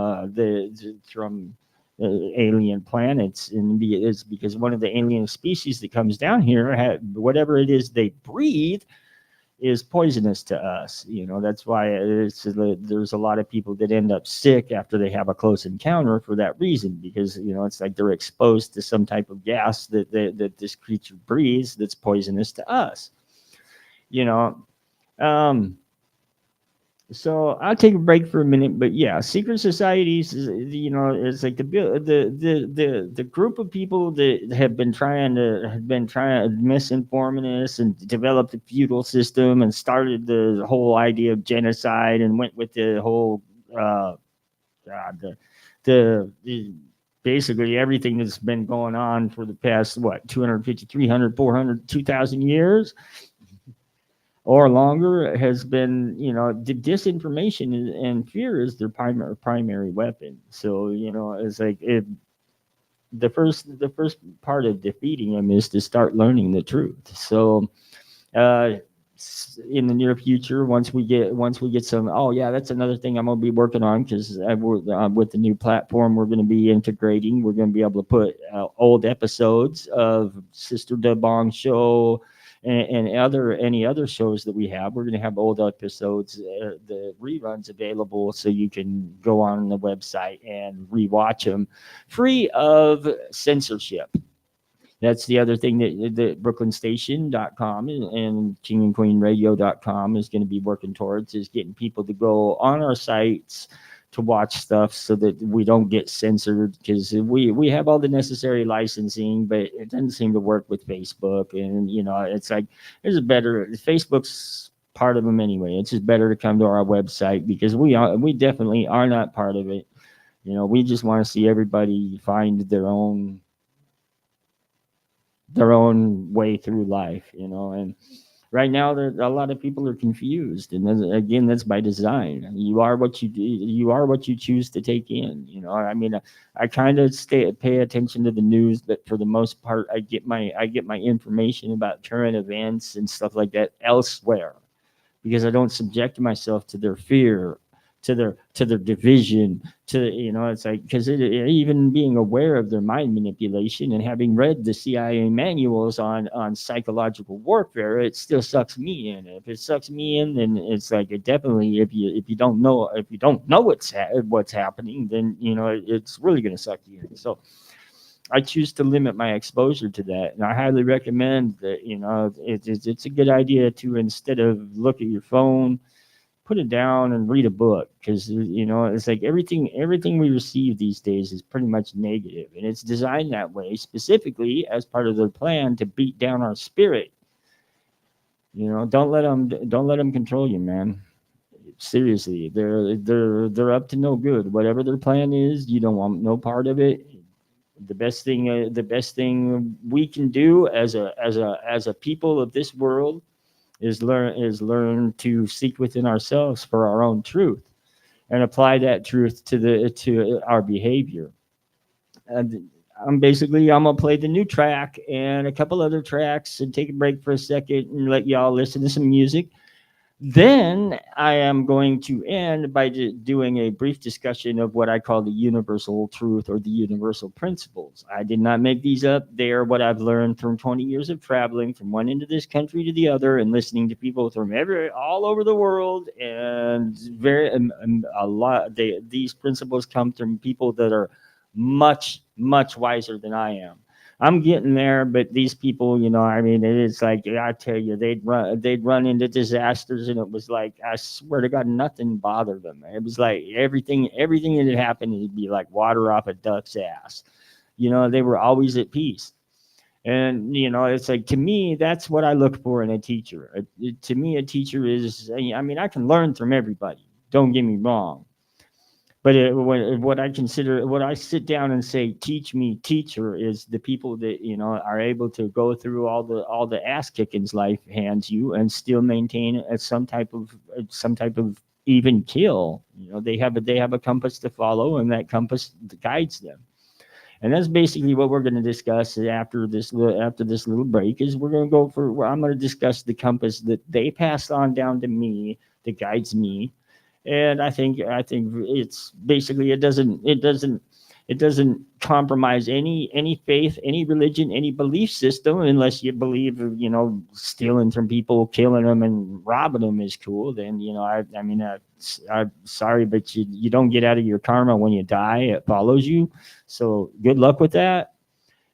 alien planets, and it's because one of the alien species that comes down here, whatever it is they breathe, is poisonous to us. That's why there's a lot of people that end up sick after they have a close encounter for that reason, because it's like they're exposed to some type of gas that this creature breathes that's poisonous to us. So I'll take a break for a minute, but yeah, secret societies it's like the group of people that have been trying to misinforming us and developed the feudal system and started the whole idea of genocide and went with the whole basically everything that's been going on for the past 250, 300, 400, 2,000 years or longer has been, disinformation and fear is their primary weapon. So, it's like the first part of defeating them is to start learning the truth. So, in the near future, once we get some, that's another thing I'm going to be working on, because with the new platform we're going to be integrating, we're going to be able to put old episodes of Sister DeBong Show, and any other shows that we have. We're going to have old episodes, the reruns available, so you can go on the website and rewatch them free of censorship. That's the other thing that BrooklynStation.com and KingandQueenRadio.com is going to be working towards, is getting people to go on our sites to watch stuff so that we don't get censored, because we have all the necessary licensing, but it doesn't seem to work with Facebook. And it's like there's a better Facebook's part of them anyway. It's just better to come to our website, because we definitely are not part of it. We just want to see everybody find their own way through life, and right now there a lot of people are confused, and again, that's by design. You are what you do, you are what you choose to take in. I mean, I kind of pay attention to the news, but for the most part I get my information about current events and stuff like that elsewhere, because I don't subject myself to their fear, to their division, it's like, because even being aware of their mind manipulation and having read the CIA manuals on psychological warfare, it still sucks me in. If it sucks me in, then it's like, it definitely, if you don't know what's happening, then it's really going to suck you in. So I choose to limit my exposure to that, and I highly recommend that. It's a good idea to, instead of look at your phone, put it down and read a book, because it's like everything we receive these days is pretty much negative, and it's designed that way specifically as part of their plan to beat down our spirit. Don't let them control you, man. Seriously, they're up to no good. Whatever their plan is, you don't want no part of it. The best thing we can do as a people of this world is learn to seek within ourselves for our own truth, and apply that truth to our behavior. And I'm gonna play the new track and a couple other tracks, and take a break for a second and let y'all listen to some music. Then I am going to end by doing a brief discussion of what I call the universal truth, or the universal principles. I did not make these up. They are what I've learned from 20 years of traveling from one end of this country to the other, and listening to people from all over the world. And a lot, these principles come from people that are much, much wiser than I am. I'm getting there, but these people, I mean, it's like, I tell you, they'd run into disasters, and it was like, I swear to God, nothing bothered them. It was like everything that had happened, it'd be like water off a duck's ass. They were always at peace. And it's like, to me, that's what I look for in a teacher. To me, a teacher is, I mean, I can learn from everybody. Don't get me wrong. But what I sit down and say, teach me, teacher, is the people that are able to go through all the ass kickings life hands you, and still maintain some type of even kill. They have a compass to follow, and that compass guides them. And that's basically what we're going to discuss after this little break. Is I'm going to discuss the compass that they passed on down to me, that guides me. And I think it's basically, it doesn't compromise any faith, any religion, any belief system, unless you believe stealing from people, killing them, and robbing them is cool. Then I'm sorry, but you don't get out of your karma when you die. It follows you. So good luck with that.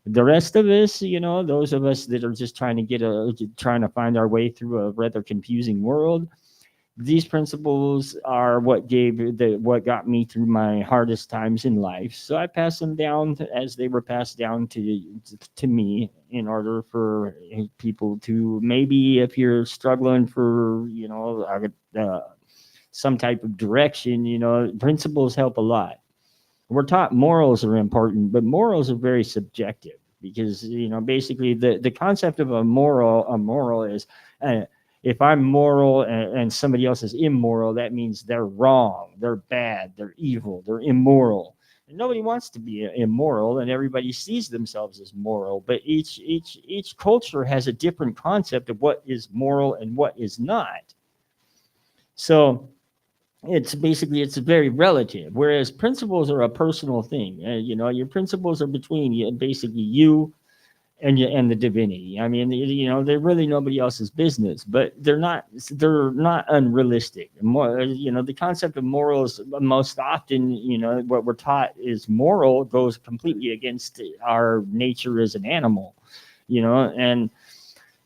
The rest of us, those of us that are just trying to find our way through a rather confusing world, these principles are what got me through my hardest times in life. So I pass them down as they were passed down to me, in order for people to, maybe if you're struggling for some type of direction, principles help a lot. We're taught morals are important, but morals are very subjective, because basically the concept of a moral is, if I'm moral and somebody else is immoral, that means they're wrong, they're bad, they're evil, they're immoral. And nobody wants to be immoral, and everybody sees themselves as moral. But each culture has a different concept of what is moral and what is not. So it's very relative. Whereas principles are a personal thing. Your principles are between basically you and the divinity. I mean, they're really nobody else's business, but they're not unrealistic. More, the concept of morals, most often, what we're taught is moral goes completely against our nature as an animal, and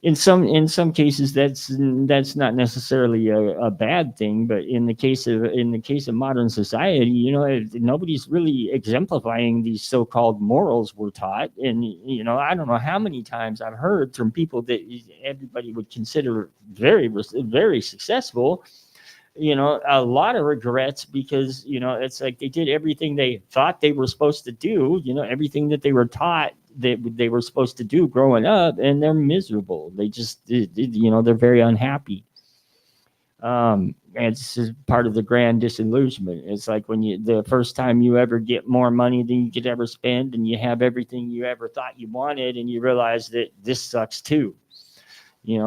In some cases that's not necessarily a bad thing, but in the case of modern society, nobody's really exemplifying these so-called morals we're taught. And I don't know how many times I've heard from people that everybody would consider very successful, a lot of regrets, because it's like they did everything they thought they were supposed to do, everything that they were taught that they were supposed to do growing up, and they're miserable. They just they're very unhappy. It's just part of the grand disillusionment. It's like when the first time you ever get more money than you could ever spend, and you have everything you ever thought you wanted, and you realize that this sucks too.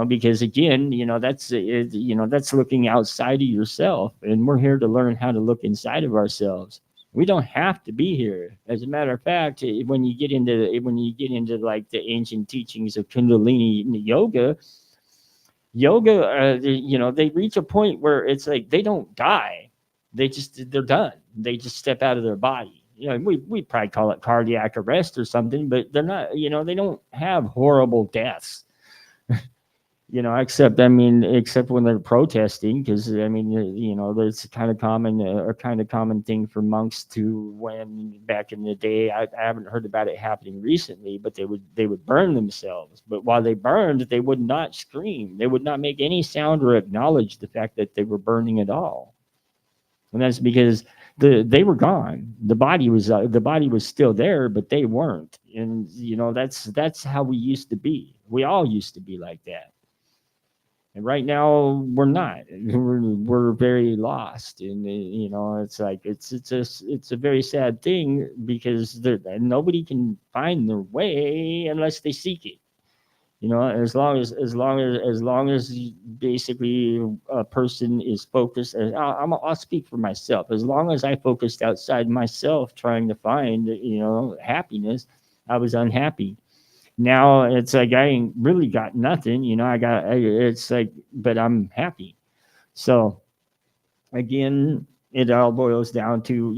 Because again, that's looking outside of yourself, and we're here to learn how to look inside of ourselves. We don't have to be here. As a matter of fact, when you get into like the ancient teachings of Kundalini yoga, they reach a point where it's like they don't die. They're done. They just step out of their body. We probably call it cardiac arrest or something, but they're not. They don't have horrible deaths. Except when they're protesting, because there's a kind of common thing for monks to, when back in the day, I haven't heard about it happening recently, but they would burn themselves. But while they burned, they would not scream. They would not make any sound or acknowledge the fact that they were burning at all. And that's because they were gone. The body was still there, but they weren't. And that's how we used to be. We all used to be like that. And right now we're not. We're very lost, and it's like it's a very sad thing, because nobody can find their way unless they seek it. As long as basically a person is focused. I'll speak for myself. As long as I focused outside myself trying to find happiness, I was unhappy. Now it's like I ain't really got nothing. It's like, but I'm happy. So again, it all boils down to,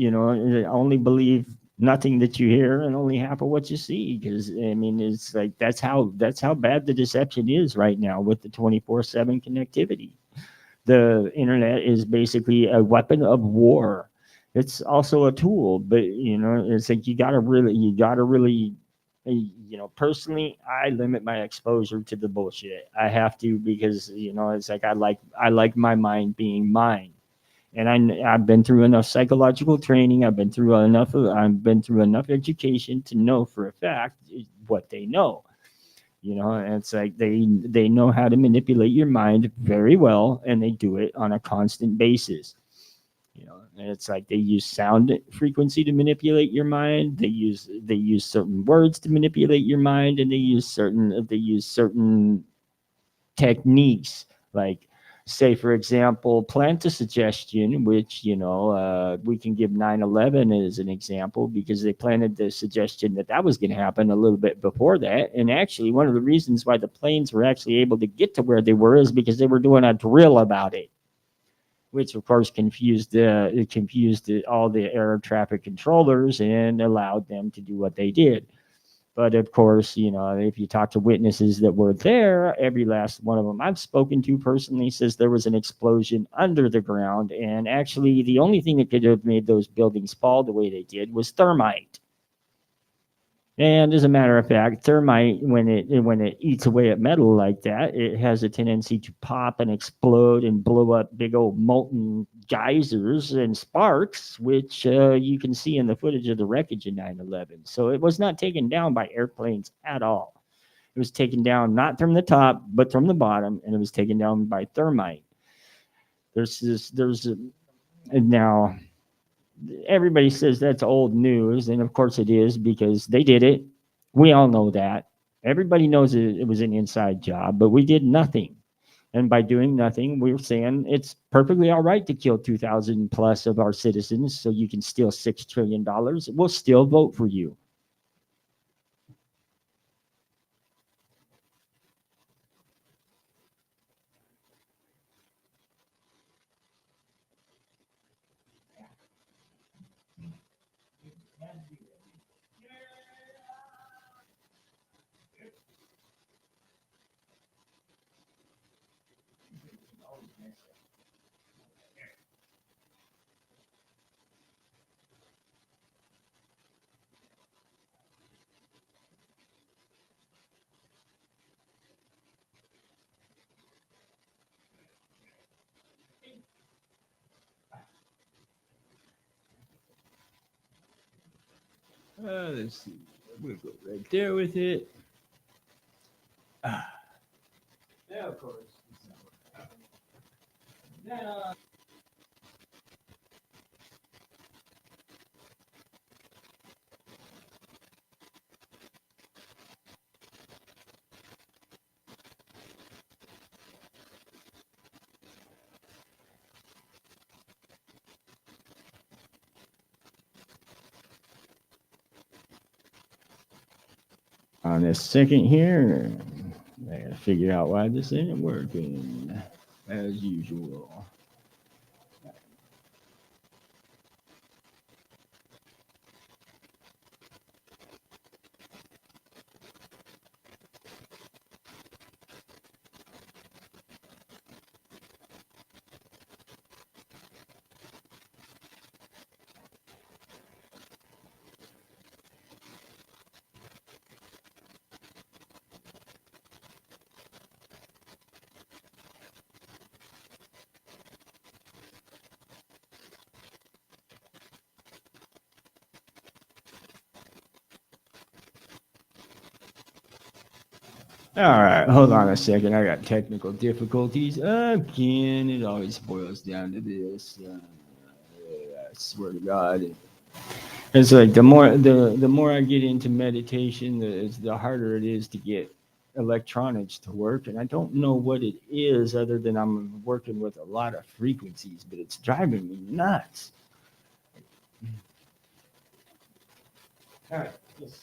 only believe nothing that you hear and only half of what you see. Because it's like that's how bad the deception is right now with the 24/7 connectivity. The internet is basically a weapon of war. It's also a tool, but it's like you gotta really, personally, I limit my exposure to the bullshit. I have to, because it's like I like my mind being mine. And I've been through enough psychological training. I've been through enough education to know for a fact what they know. And it's like they know how to manipulate your mind very well, and they do it on a constant basis. And it's like they use sound frequency to manipulate your mind. They use certain words to manipulate your mind, and they use certain techniques, like, say for example, plant a suggestion, which we can give 9/11 as an example, because they planted the suggestion that was going to happen a little bit before that. And actually, one of the reasons why the planes were actually able to get to where they were is because they were doing a drill about it, which of course confused all the air traffic controllers and allowed them to do what they did. But of course, if you talk to witnesses that were there, every last one of them I've spoken to personally says there was an explosion under the ground. And actually, the only thing that could have made those buildings fall the way they did was thermite. And as a matter of fact, thermite, when it eats away at metal like that, it has a tendency to pop and explode and blow up big old molten geysers and sparks, which you can see in the footage of the wreckage in 9/11. So it was not taken down by airplanes at all. It was taken down not from the top, but from the bottom, and it was taken down by thermite. Now everybody says that's old news, and of course it is, because they did it. We all know that. Everybody knows it was an inside job, but we did nothing. And by doing nothing, we were saying it's perfectly all right to kill 2,000 plus of our citizens so you can steal $6 trillion. We'll still vote for you. Let's see. We'll go right there with it. Yeah, of course. Now, on this second here, I gotta figure out why this ain't working as usual. All right, hold on a second. I got technical difficulties again. It always boils down to this. I swear to God, it's like the more I get into meditation, the harder it is to get electronics to work, and I don't know what it is other than I'm working with a lot of frequencies, but it's driving me nuts. All right. Yes.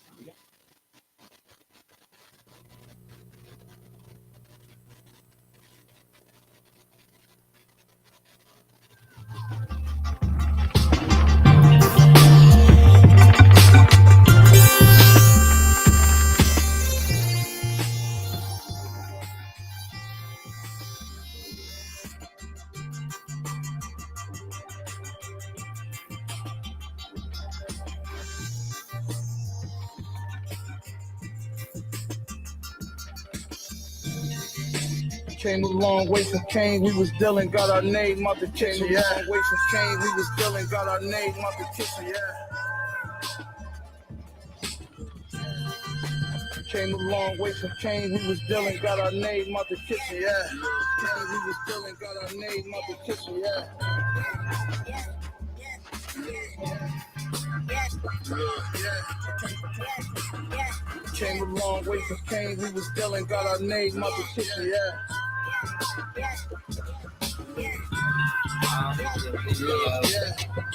Came a long way from Kane, we was dealing, got our name out the kitchen. Came a long way from Kane, we was dealing, got our name out the kitchen. Came a long way from Kane, we was dealing, got our name out the kitchen. Kane, we was dealing, got our name out the kitchen. Came a long way from Kane, we was dealing, got our name out the kitchen.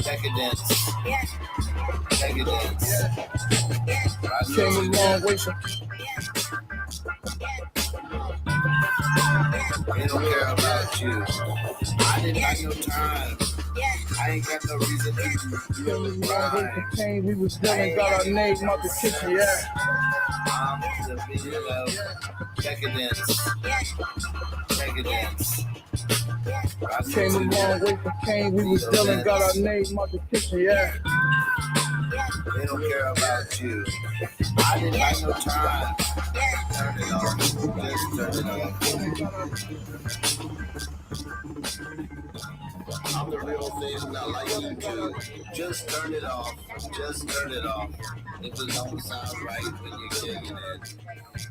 Decadence. Came a long way from. They don't care about you. I didn't got no time. I ain't got no reason to Came a long way from Kane, we was dealing, got our name out the kitchen. I'm the video of decadence. Came a long way from Kane, we was dealing, got our name out the kitchen. They don't care about you. I didn't got no time. Turn it off. Just turn it off. I'm the real thing, not like you do. Just turn it off. Just turn it off. If it don't sound right when you're kicking it,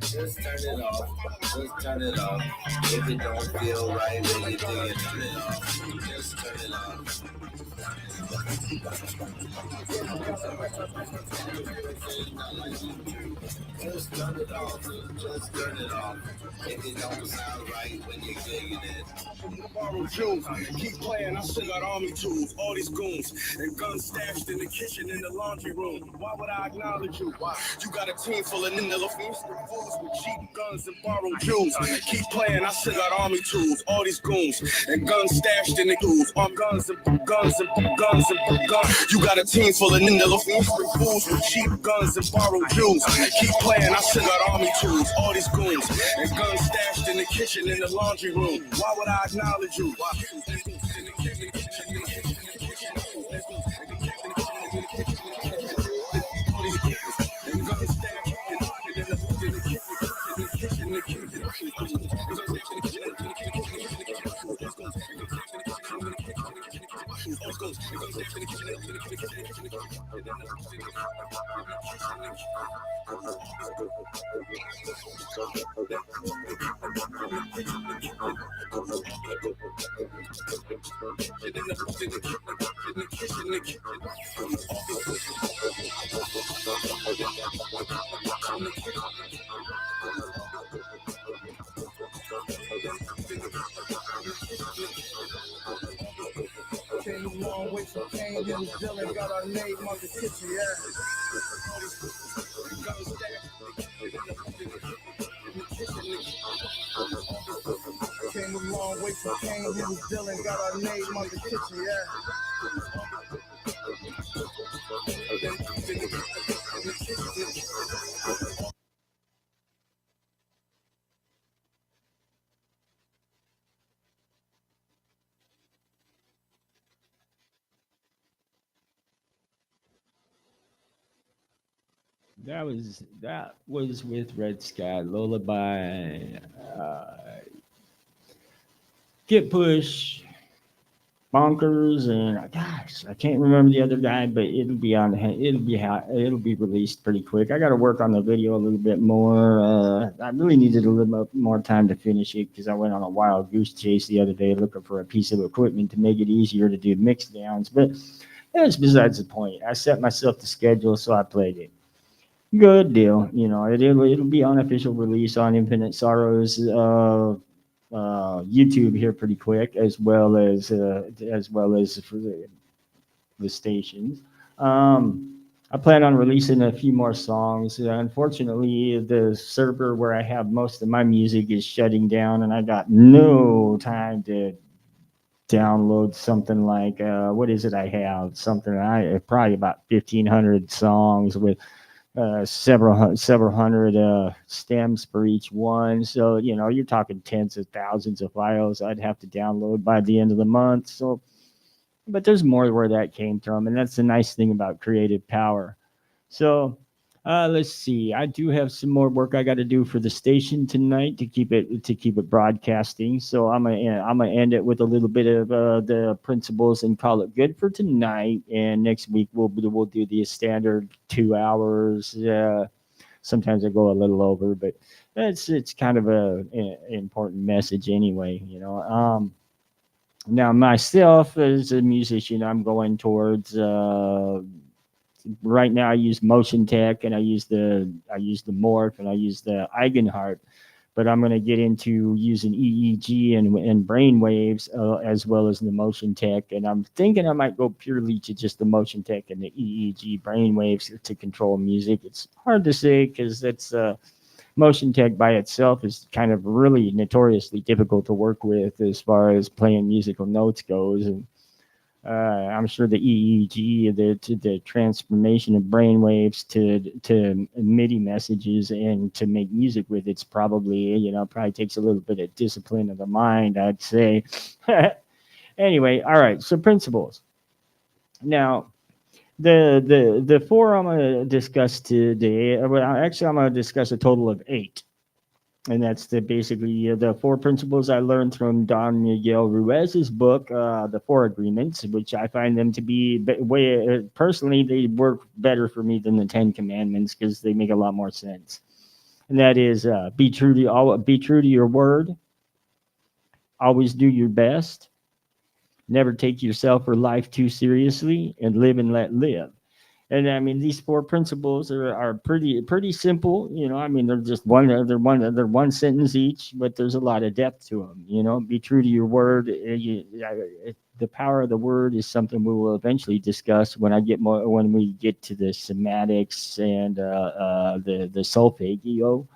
just turn it off. Just turn it off. If it don't feel right when you're digging it, turn it off. Just turn it off. Just turn it off. Just turn it off. If it don't sound right when you're digging it. Borrow jewels, keep playing, I still got army tools, all these goons, and guns stashed in the kitchen, in the laundry room. Why would I acknowledge you? Why? You got a team full of ninja fools with cheap guns and borrowed jewels. Keep playing, I still got army tools, all these goons, and guns stashed in the tools. All guns and guns and guns and guns. You got a team full of ninja fools with cheap guns and borrowed jewels. Keep playing, I still got army tools, all these goons, and guns stashed in the kitchen, in the laundry room. Why would I acknowledge you? Came a long way from Kane, we was dealing, got our name out the kitchen, yeah. Came a long way from Kane, we was dealing, got our name out the kitchen, yeah. That was with Red Sky Lullaby, uh, Get Push, Bonkers, and gosh, I can't remember the other guy, but it'll be released pretty quick. I got to work on the video a little bit more. I really needed a little bit more time to finish it because I went on a wild goose chase the other day looking for a piece of equipment to make it easier to do mix downs. But that's besides the point. I set myself the schedule, so I played it. Good deal. It'll be unofficial release on Infinite Sorrows YouTube here pretty quick, as well as for the stations. I plan on releasing a few more songs. Unfortunately, the server where I have most of my music is shutting down, and I got no time to download something like what is it I have? Something I probably about 1,500 songs with several hundred stems for each one. So you're talking tens of thousands of files I'd have to download by the end of the month. So, but there's more where that came from, and that's the nice thing about creative power. So, let's see. I do have some more work I got to do for the station tonight to keep it broadcasting. So I'm gonna end it with a little bit of the principles and call it good for tonight. And next week we'll do the standard 2 hours. Sometimes I go a little over, but it's kind of a important message anyway. Now myself as a musician, I'm going towards. Right now I use Motion Tech and I use the Morph and I use the Eigenharp, but I'm going to get into using EEG and brain waves as well as the Motion Tech, and I'm thinking I might go purely to just the Motion Tech and the EEG brain waves to control music. It's hard to say because that's Motion Tech by itself is kind of really notoriously difficult to work with as far as playing musical notes goes, and I'm sure the EEG, the transformation of brainwaves to MIDI messages and to make music with it's probably takes a little bit of discipline of the mind, I'd say. Anyway, all right. So principles. Now, the four I'm gonna discuss today. Well, actually, I'm gonna discuss a total of 8. And that's basically the 4 principles I learned from Don Miguel Ruiz's book, The 4 Agreements, which I find them to be personally, they work better for me than the 10 Commandments because they make a lot more sense. And that is be true to your word, always do your best, never take yourself or life too seriously, and live and let live. And I mean, these 4 principles are pretty simple. I mean, they're just they're one sentence each, but there's a lot of depth to them. Be true to your word. The power of the word is something we will eventually discuss when we get to the semantics and the solfeggio.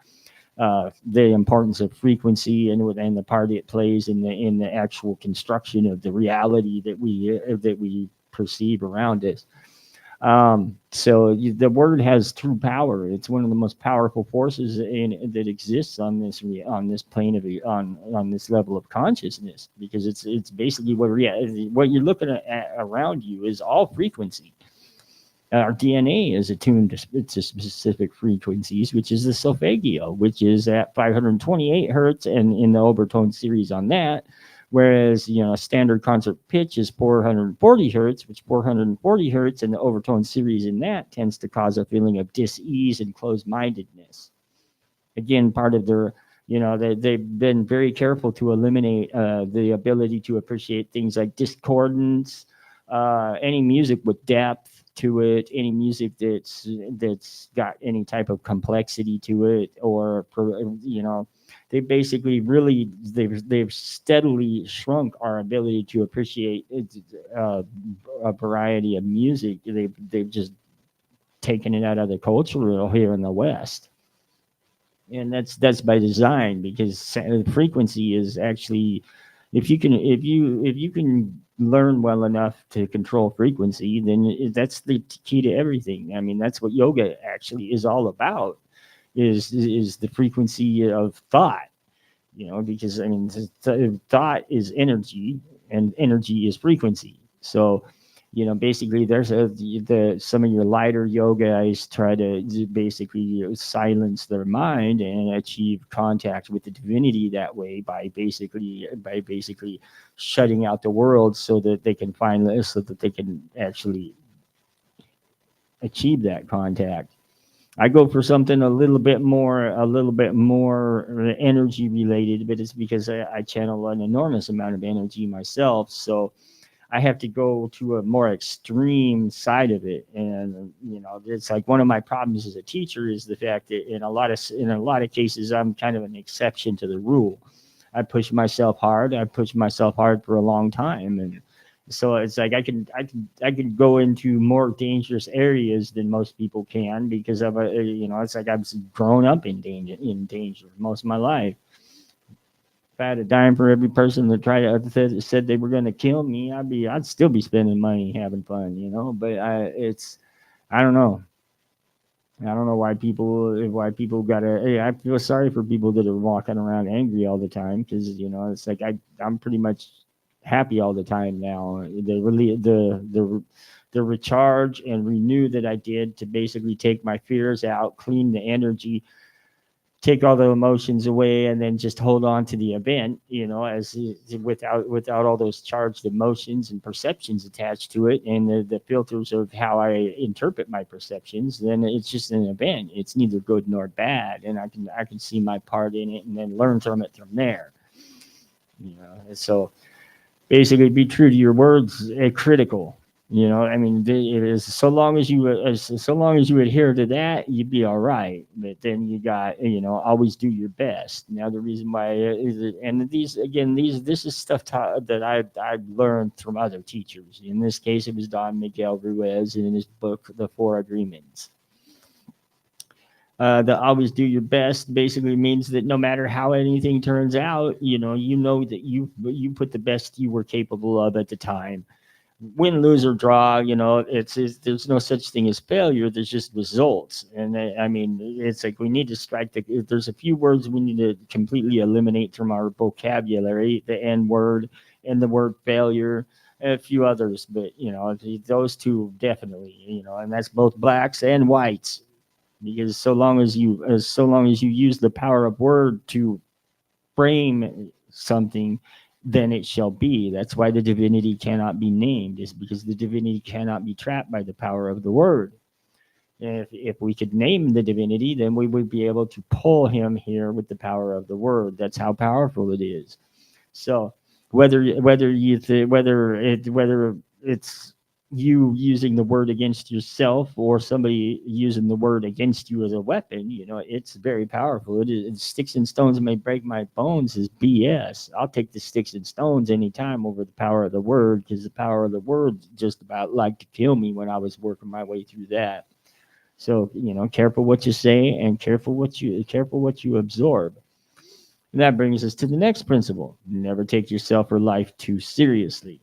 The importance of frequency and the part it plays in the actual construction of the reality that we perceive around us. So the word has true power. It's one of the most powerful forces that exists on this plane on this level of consciousness, because it's basically what you're looking at around you is all frequency. Our DNA is attuned to specific frequencies, which is the solfeggio, which is at 528 hertz, and in the overtone series on that, Whereas, standard concert pitch is 440 hertz, which 440 hertz and the overtone series in that tends to cause a feeling of dis-ease and closed-mindedness. Again, part of their, they've been very careful to eliminate the ability to appreciate things like discordance, any music with depth to it, any music that's got any type of complexity to it, or they basically really they've steadily shrunk our ability to appreciate a variety of music. They've just taken it out of the culture here in the West, and that's by design, because frequency is actually, if you can learn well enough to control frequency, then that's the key to everything. I mean, that's what yoga actually is all about, is the frequency of thought, because I mean, thought is energy, and energy is frequency. So, basically, there's some of your lighter yoga guys try to basically silence their mind and achieve contact with the divinity that way by basically shutting out the world, so that they can so that they can actually achieve that contact. I go for something a little bit more energy related, but it's because I channel an enormous amount of energy myself. So I have to go to a more extreme side of it. And, it's like one of my problems as a teacher is the fact that in a lot of cases, I'm kind of an exception to the rule. I push myself hard. I pushed myself hard for a long time. And so it's like I can go into more dangerous areas than most people can, because of it's like I've grown up in danger most of my life. If I had a dime for every person that said they were going to kill me, I'd still be spending money having fun, But I don't know. I don't know why people gotta. Hey, I feel sorry for people that are walking around angry all the time, because it's like I'm pretty much happy all the time now. The recharge and renew that I did to basically take my fears out, clean the energy, take all the emotions away, and then just hold on to the event, as without all those charged emotions and perceptions attached to it, and the filters of how I interpret my perceptions. Then it's just an event. It's neither good nor bad, and I can see my part in it and then learn from it from there. And so basically, be true to your words, critical. I mean, it is so long as you adhere to that, you'd be all right. But then you got, always do your best. Now the reason why and this is stuff that I've learned from other teachers. In this case, it was Don Miguel Ruiz in his book, The Four Agreements. The always do your best basically means that no matter how anything turns out, that you put the best you were capable of at the time. Win, lose, or draw, it's there's no such thing as failure. There's just results. And I mean, it's like we need to there's a few words we need to completely eliminate from our vocabulary: the N word and the word failure, and a few others. But those two definitely, and that's both blacks and whites, because so long as you use the power of word to frame something, then it shall be. That's why the divinity cannot be named, is because the divinity cannot be trapped by the power of the word. If we could name the divinity, then we would be able to pull him here with the power of the word. That's how powerful it is. So whether it's you using the word against yourself or somebody using the word against you as a weapon, it's very powerful. Sticks and stones may break my bones is BS. I'll take the sticks and stones anytime over the power of the word, because the power of the word just about like to kill me when I was working my way through that. So, careful what you say and careful what you absorb. And that brings us to the next principle. Never take yourself or life too seriously.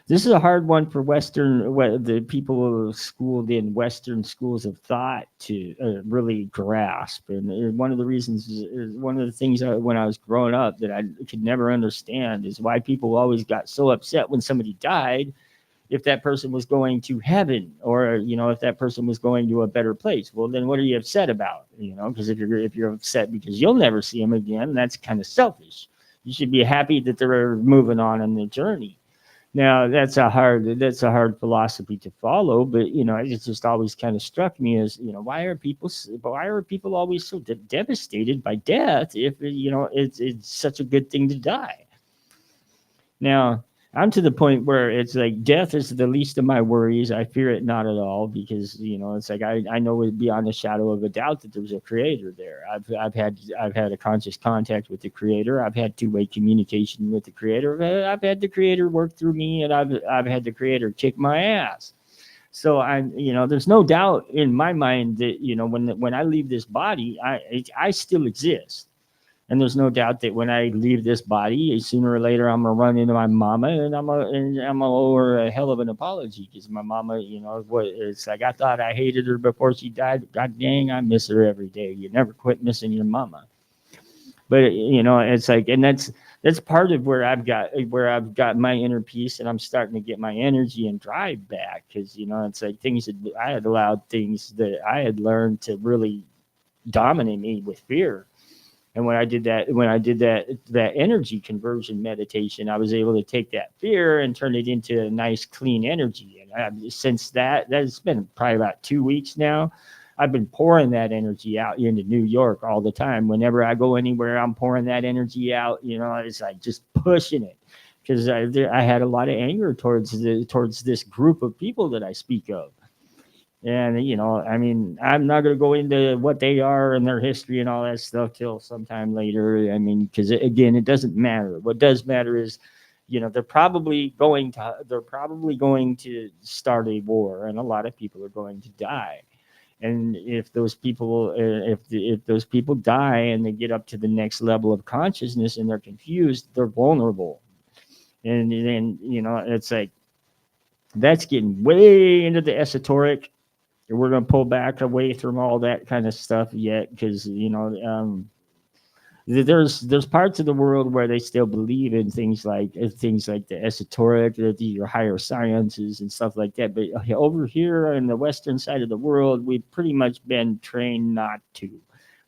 This is a hard one for the people schooled in Western schools of thought to really grasp. And one of the things when I was growing up that I could never understand is why people always got so upset when somebody died, if that person was going to heaven, or if that person was going to a better place. Well, then what are you upset about? Because if you're upset because you'll never see him again, that's kind of selfish. You should be happy that they're moving on in their journey. Now that's a hard philosophy to follow, but it's just always kind of struck me as why are people always so devastated by death if it's such a good thing to die. Now, I'm to the point where it's like death is the least of my worries. I fear it not at all because it's like I know it beyond a shadow of a doubt that there's a creator there. I've had a conscious contact with the creator. I've had two-way communication with the creator. I've had the creator work through me, and I've had the creator kick my ass. So there's no doubt in my mind that when I leave this body, I still exist. And there's no doubt that when I leave this body, sooner or later, I'm gonna run into my mama, and I'm gonna owe her a hell of an apology because my mama, it's like I thought I hated her before she died. God dang, I miss her every day. You never quit missing your mama. But it's like, and that's part of where I've got my inner peace, and I'm starting to get my energy and drive back because it's like things that I had allowed things that I had learned to really dominate me with fear. And when I did that energy conversion meditation, I was able to take that fear and turn it into a nice, clean energy. And since that's been probably about 2 weeks now, I've been pouring that energy out into New York all the time. Whenever I go anywhere, I'm pouring that energy out. It's like just pushing it because I had a lot of anger towards this group of people that I speak of. And I mean, I'm not going to go into what they are and their history and all that stuff till sometime later. I mean, because again, it doesn't matter. What does matter is, they're probably going to start a war, and a lot of people are going to die. And if those people, if those people die and they get up to the next level of consciousness and they're confused, they're vulnerable. And then it's like that's getting way into the esoteric. We're going to pull back away from all that kind of stuff yet because there's parts of the world where they still believe in things like the esoteric, your higher sciences and stuff like that. But over here in the western side of the world, we've pretty much been trained not to.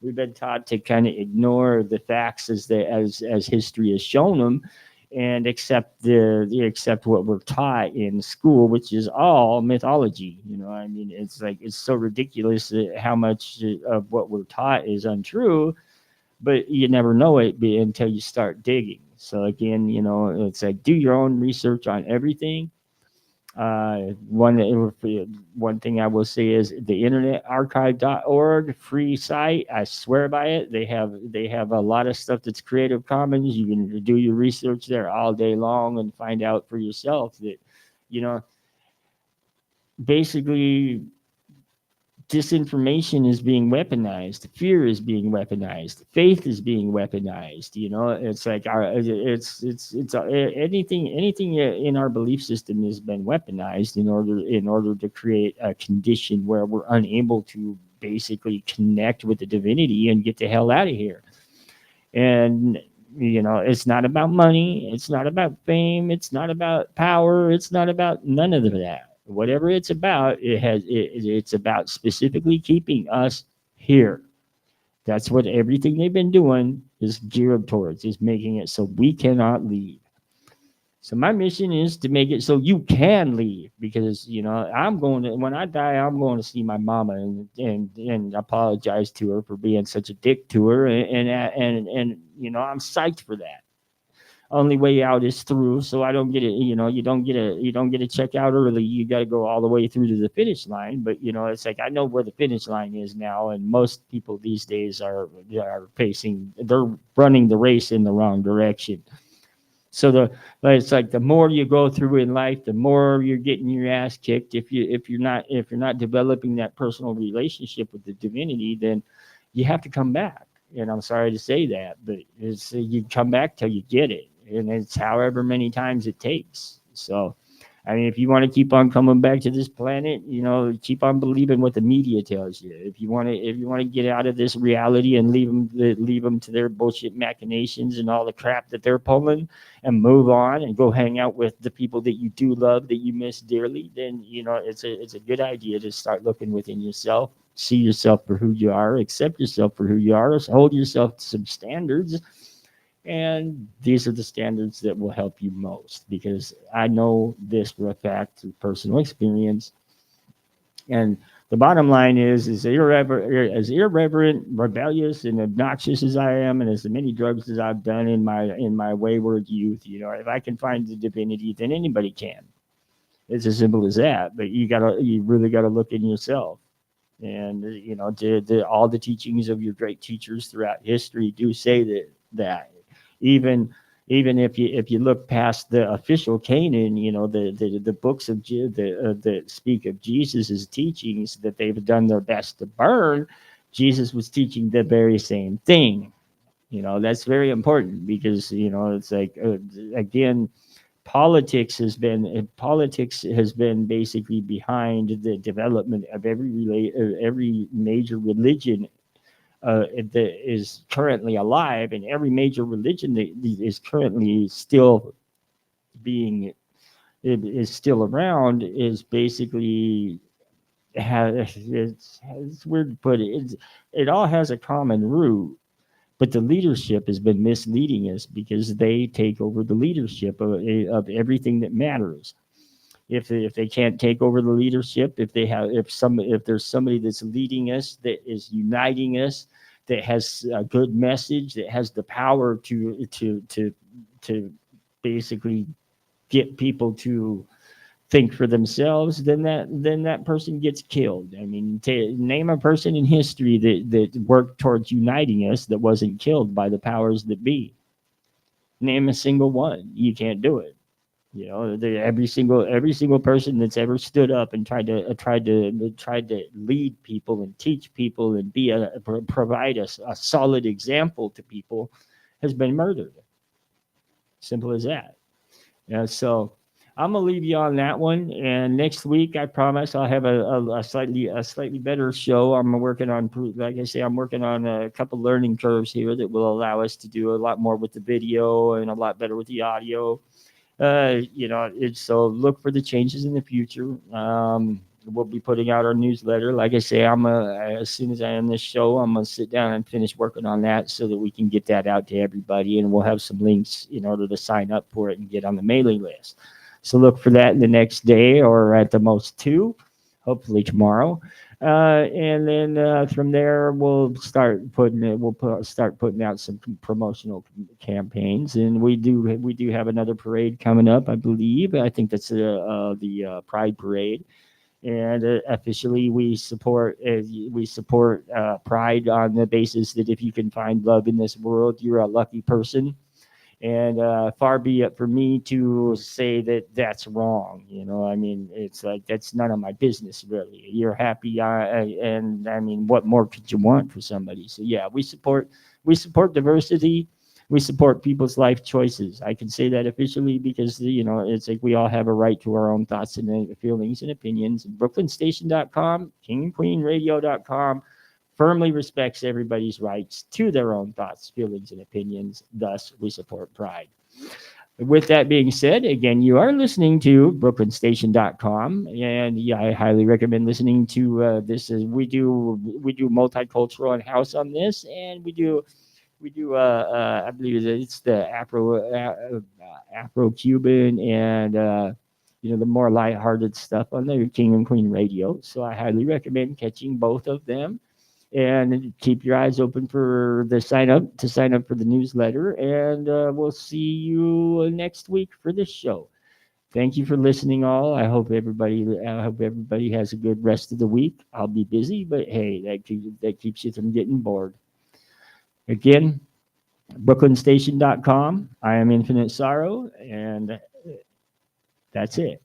We've been taught to kind of ignore the facts as history has shown them, and accept what we're taught in school, which is all mythology. I mean, it's like it's so ridiculous how much of what we're taught is untrue, but you never know it until you start digging. So again, it's like do your own research on everything. One thing I will say is the Internet Archive.org, free site. I swear by it. They have a lot of stuff that's Creative Commons. You can do your research there all day long and find out for yourself that, basically disinformation is being weaponized, fear is being weaponized, faith is being weaponized. It's like anything in our belief system has been weaponized in order to create a condition where we're unable to basically connect with the divinity and get the hell out of here. And it's not about money, it's not about fame, it's not about power, it's not about none of that. Whatever it's about, it's about specifically keeping us here. That's what everything they've been doing is geared towards, is making it so we cannot leave. So my mission is to make it so you can leave, because when I die, I'm going to see my mama and apologize to her for being such a dick to her, and I'm psyched for that. Only way out is through, so I don't get it. You don't get to check out early. You got to go all the way through to the finish line. But it's like I know where the finish line is now, and most people these days are they're running the race in the wrong direction. So it's like the more you go through in life, the more you're getting your ass kicked. If you're not developing that personal relationship with the divinity, then you have to come back. And I'm sorry to say that, but it's you come back till you get it, and it's however many times it takes. So, I mean, if you want to keep on coming back to this planet, keep on believing what the media tells you. If you want to get out of this reality and leave them to their bullshit machinations and all the crap that they're pulling, and move on and go hang out with the people that you do love, that you miss dearly, then it's a good idea to start looking within yourself, see yourself for who you are, accept yourself for who you are, hold yourself to some standards, And these are the standards that will help you most, because I know this for a fact through personal experience. And the bottom line is as irreverent, rebellious, and obnoxious as I am, and as many drugs as I've done in my wayward youth, if I can find the divinity, then anybody can. It's as simple as that. But you really gotta look in yourself. And all the teachings of your great teachers throughout history do say that even if you look past the official canon, the books of that speak of Jesus's teachings that they've done their best to burn, Jesus was teaching the very same thing. That's very important, because it's like, again, politics has been basically behind the development of every major religion that is currently alive, and every major religion that is currently still being is still around is basically has it's weird to put it all has a common root, but the leadership has been misleading us because they take over the leadership of everything that matters. If they can't take over the leadership, if there's somebody that's leading us, that is uniting us, that has a good message, that has the power to basically get people to think for themselves, then that person gets killed. I mean, name a person in history that worked towards uniting us that wasn't killed by the powers that be. Name a single one. You can't do it. Every single person that's ever stood up and tried to lead people and teach people and provide a solid example to people has been murdered. Simple as that. Yeah, so I'm gonna leave you on that one. And next week, I promise I'll have a slightly better show. I'm working on, like I say, I'm working on a couple learning curves here that will allow us to do a lot more with the video and a lot better with the audio. It's so look for the changes in the future. We'll be putting out our newsletter. Like I say, as soon as I end this show, I'm gonna sit down and finish working on that so that we can get that out to everybody, and we'll have some links in order to sign up for it and get on the mailing list. So look for that in the next day, or at the most two, hopefully tomorrow. And then from there, start putting out some promotional campaigns, and we do have another parade coming up, I believe. I think that's the Pride Parade, and officially we support Pride on the basis that if you can find love in this world, you're a lucky person. And far be it for me to say that that's wrong. I mean, it's like, that's none of my business, really. You're happy, and I mean, what more could you want for somebody? So yeah, we support diversity. We support people's life choices. I can say that officially because it's like we all have a right to our own thoughts and feelings and opinions. BrooklynStation.com, KingandQueenRadio.com firmly respects everybody's rights to their own thoughts, feelings, and opinions. Thus, we support Pride. With that being said, again, you are listening to BrooklynStation.com, and yeah, I highly recommend listening to this. We do multicultural and house on this, and we do I believe it's the Afro Cuban and the more lighthearted stuff on the King and Queen Radio. So I highly recommend catching both of them. And keep your eyes open for the sign up for the newsletter. And we'll see you next week for this show. Thank you for listening, all. I hope everybody has a good rest of the week. I'll be busy, but hey, that keeps you from getting bored. Again, BrooklynStation.com. I am Infinite Sorrow, and that's it.